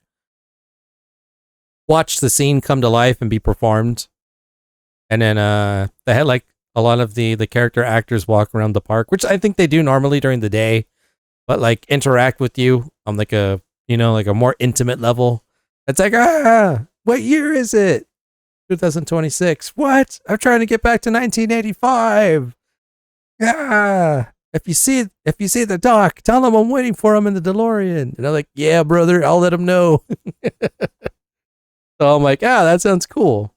watch the scene come to life and be performed. And then they had like a lot of the character actors walk around the park, which I think they do normally during the day, but like interact with you on like a, you know, like a more intimate level. It's like, what year is it? 2026. What? I'm trying to get back to 1985. Yeah. If you see the doc, tell him I'm waiting for him in the DeLorean. And I'm like, yeah, brother, I'll let him know. So I'm like, that sounds cool.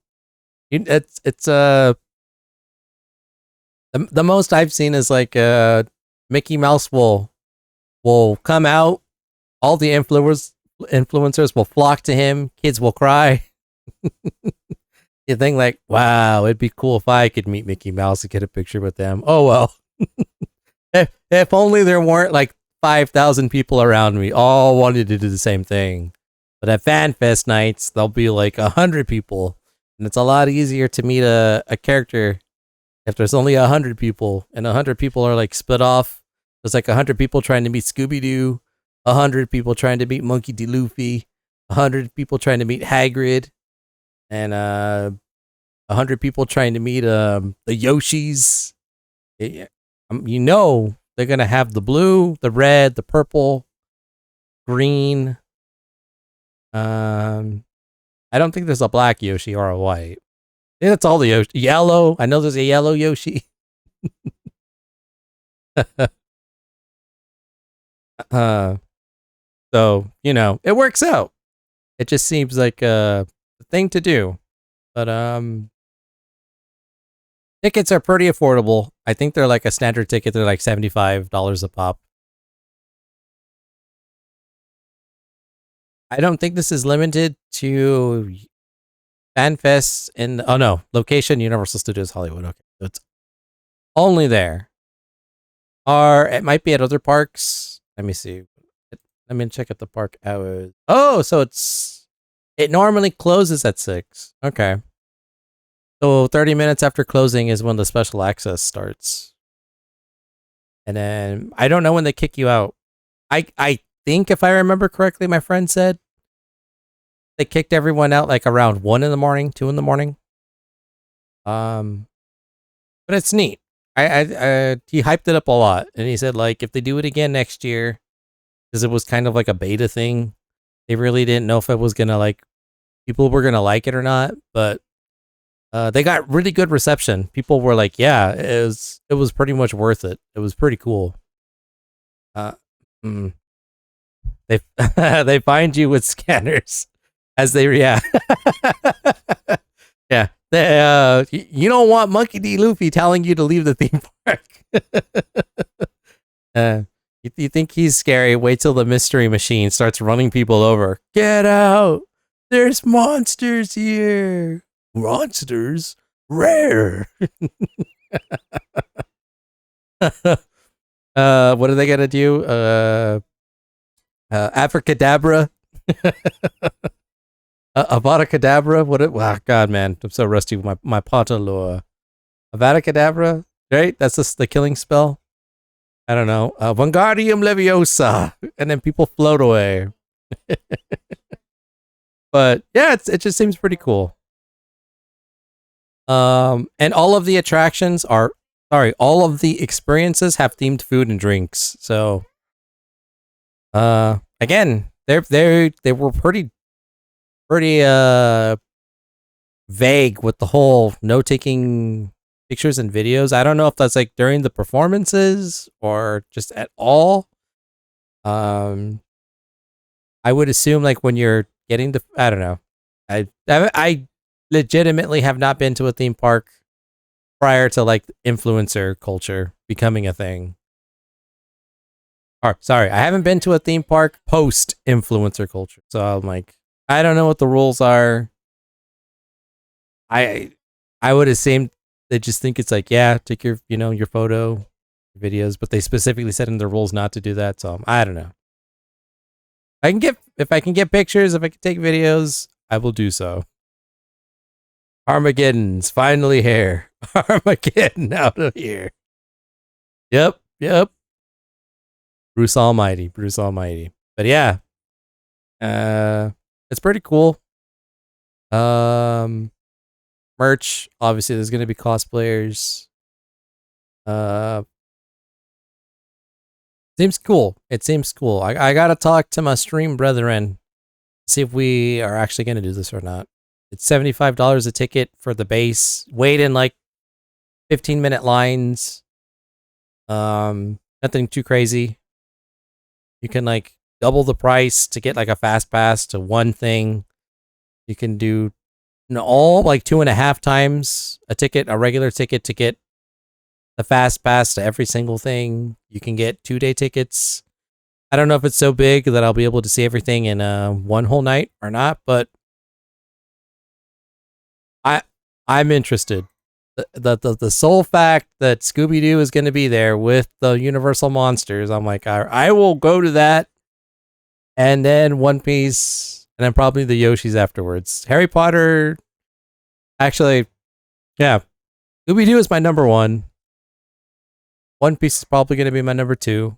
It's the most I've seen is like Mickey Mouse will come out, all the influencers will flock to him, kids will cry. You think like, wow, it'd be cool if I could meet Mickey Mouse and get a picture with them. Oh well. If only there weren't like 5,000 people around me all wanted to do the same thing. But at FanFest nights, there'll be like 100 people, and it's a lot easier to meet a character if there's only 100 people, and 100 people are like split off. There's like 100 people trying to meet Scooby-Doo, 100 people trying to meet Monkey D. Luffy, 100 people trying to meet Hagrid, and 100 people trying to meet the Yoshis. You know they're gonna have the blue, the red, the purple, green. I don't think there's a black Yoshi or a white. I think that's all the Yoshi. Yellow. I know there's a yellow Yoshi. So, you know, it works out. It just seems like a thing to do. But tickets are pretty affordable. I think they're like a standard ticket. They're like $75 a pop. I don't think this is limited to FanFest in, oh no, location Universal Studios Hollywood. Okay, so it's only there. Or it might be at other parks. Let me see. Let me check out the park hours. Oh, so it normally closes at 6. Okay. So 30 minutes after closing is when the special access starts. And then I don't know when they kick you out. I think if I remember correctly, my friend said they kicked everyone out like around 1 in the morning, 2 in the morning. But it's neat. He hyped it up a lot, and he said like if they do it again next year, because it was kind of like a beta thing, they really didn't know if it was gonna like people were gonna like it or not. But they got really good reception. People were like, yeah, it was pretty much worth it. It was pretty cool. They they find you with scanners as they react. Yeah. You don't want Monkey D. Luffy telling you to leave the theme park. You think he's scary? Wait till the mystery machine starts running people over. Get out! There's monsters here. Monsters? Rare. What are they gonna do? Abracadabra. Avada Kedavra. What? Wow, God, man, I'm so rusty with my Potter lore. Avada Kedavra, right? That's just the killing spell. I don't know. Wingardium Leviosa, and then people float away. But yeah, it just seems pretty cool. And all of the attractions are, sorry, all of the experiences have themed food and drinks. So, again, they were pretty vague with the whole no taking pictures and videos. I don't know if that's like during the performances or just at all. I would assume like when you're getting the, I don't know. I legitimately have not been to a theme park prior to like influencer culture becoming a thing. Or sorry, I haven't been to a theme park post influencer culture. So I'm like, I don't know what the rules are. I would assume they just think it's like, yeah, take your, your photo, videos, but they specifically said in the rules not to do that. So I don't know. If I can get pictures, if I can take videos, I will do so. Armageddon's finally here. Armageddon out of here. Yep. Bruce Almighty. But yeah. It's pretty cool. Merch, obviously there's gonna be cosplayers. Seems cool. It seems cool. I gotta talk to my stream brethren, see if we are actually gonna do this or not. It's $75 a ticket for the base. Wait in like 15-minute lines. Nothing too crazy. You can like double the price to get like a fast pass to one thing. You can do all like 2.5 times a ticket, a regular ticket, to get the fast pass to every single thing. You can get 2-day tickets. I don't know if it's so big that I'll be able to see everything in one whole night or not, but I'm interested. The sole fact that Scooby-Doo is going to be there with the Universal monsters, I'm like, I will go to that, and then One Piece, and then probably the Yoshis afterwards. Harry Potter, actually, yeah, Scooby-Doo is my number 1. One Piece is probably going to be my number 2.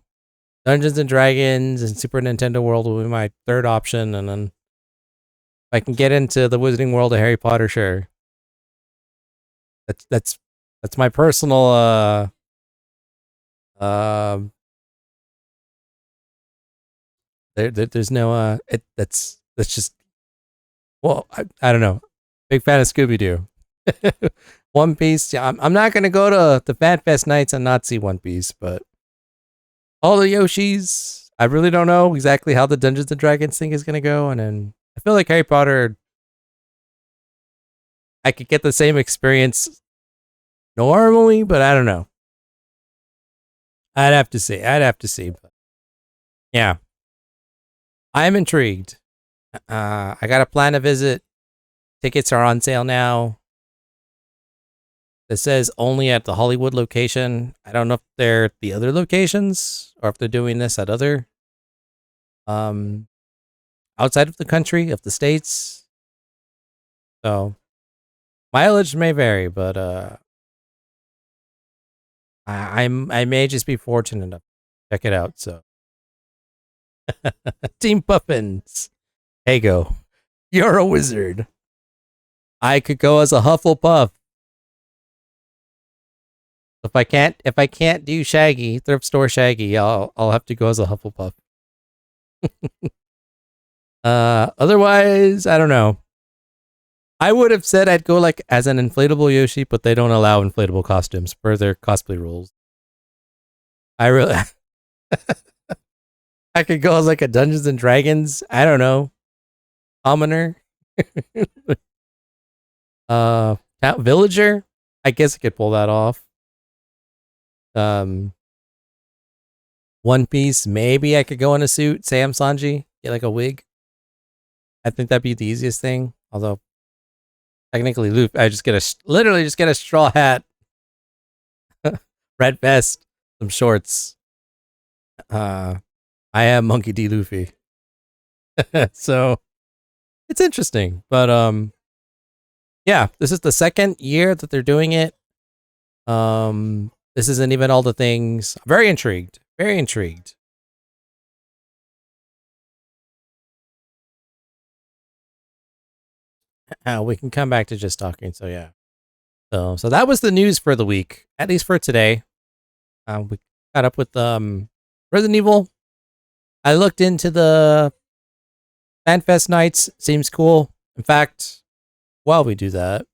Dungeons and Dragons and Super Nintendo World will be my 3rd option, and then if I can get into the Wizarding World of Harry Potter, sure. That's my personal there's no that's just, well, I don't know. Big fan of Scooby-Doo. One Piece, yeah, I'm not gonna go to the Fan Fest nights and not see One Piece, but all the Yoshis, I really don't know exactly how the Dungeons and Dragons thing is gonna go, and then I feel like Harry Potter, I could get the same experience normally, but I don't know. I'd have to see. But yeah, I'm intrigued. I got to plan a visit. Tickets are on sale now. It says only at the Hollywood location. I don't know if they're at the other locations or if they're doing this at other outside of the country, of the states. So mileage may vary, but I may just be fortunate enough to check it out. So Team Puffins, hey go, you're a wizard. I could go as a Hufflepuff. If I can't do Shaggy, thrift store Shaggy, I'll have to go as a Hufflepuff. Otherwise, I don't know. I would have said I'd go like as an inflatable Yoshi, but they don't allow inflatable costumes per their cosplay rules. I really, I could go as like a Dungeons and Dragons, I don't know, commoner. Villager. I guess I could pull that off. One Piece, maybe I could go in a suit, Sam Sanji, get like a wig. I think that'd be the easiest thing. Although technically, Luke, I literally just get a straw hat, red vest, some shorts, I am Monkey D. Luffy. So it's interesting. But yeah, this is the second year that they're doing it. This isn't even all the things. I'm very intrigued. Very intrigued. We can come back to just talking. So yeah. So that was the news for the week, at least for today. We got up with Resident Evil. I looked into the FanFest nights. Seems cool. In fact, while we do that,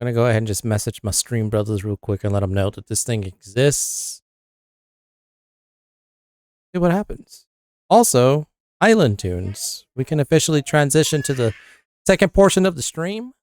I'm gonna go ahead and just message my stream brothers real quick and let them know that this thing exists. See what happens. Also, Island Tunes. We can officially transition to the second portion of the stream.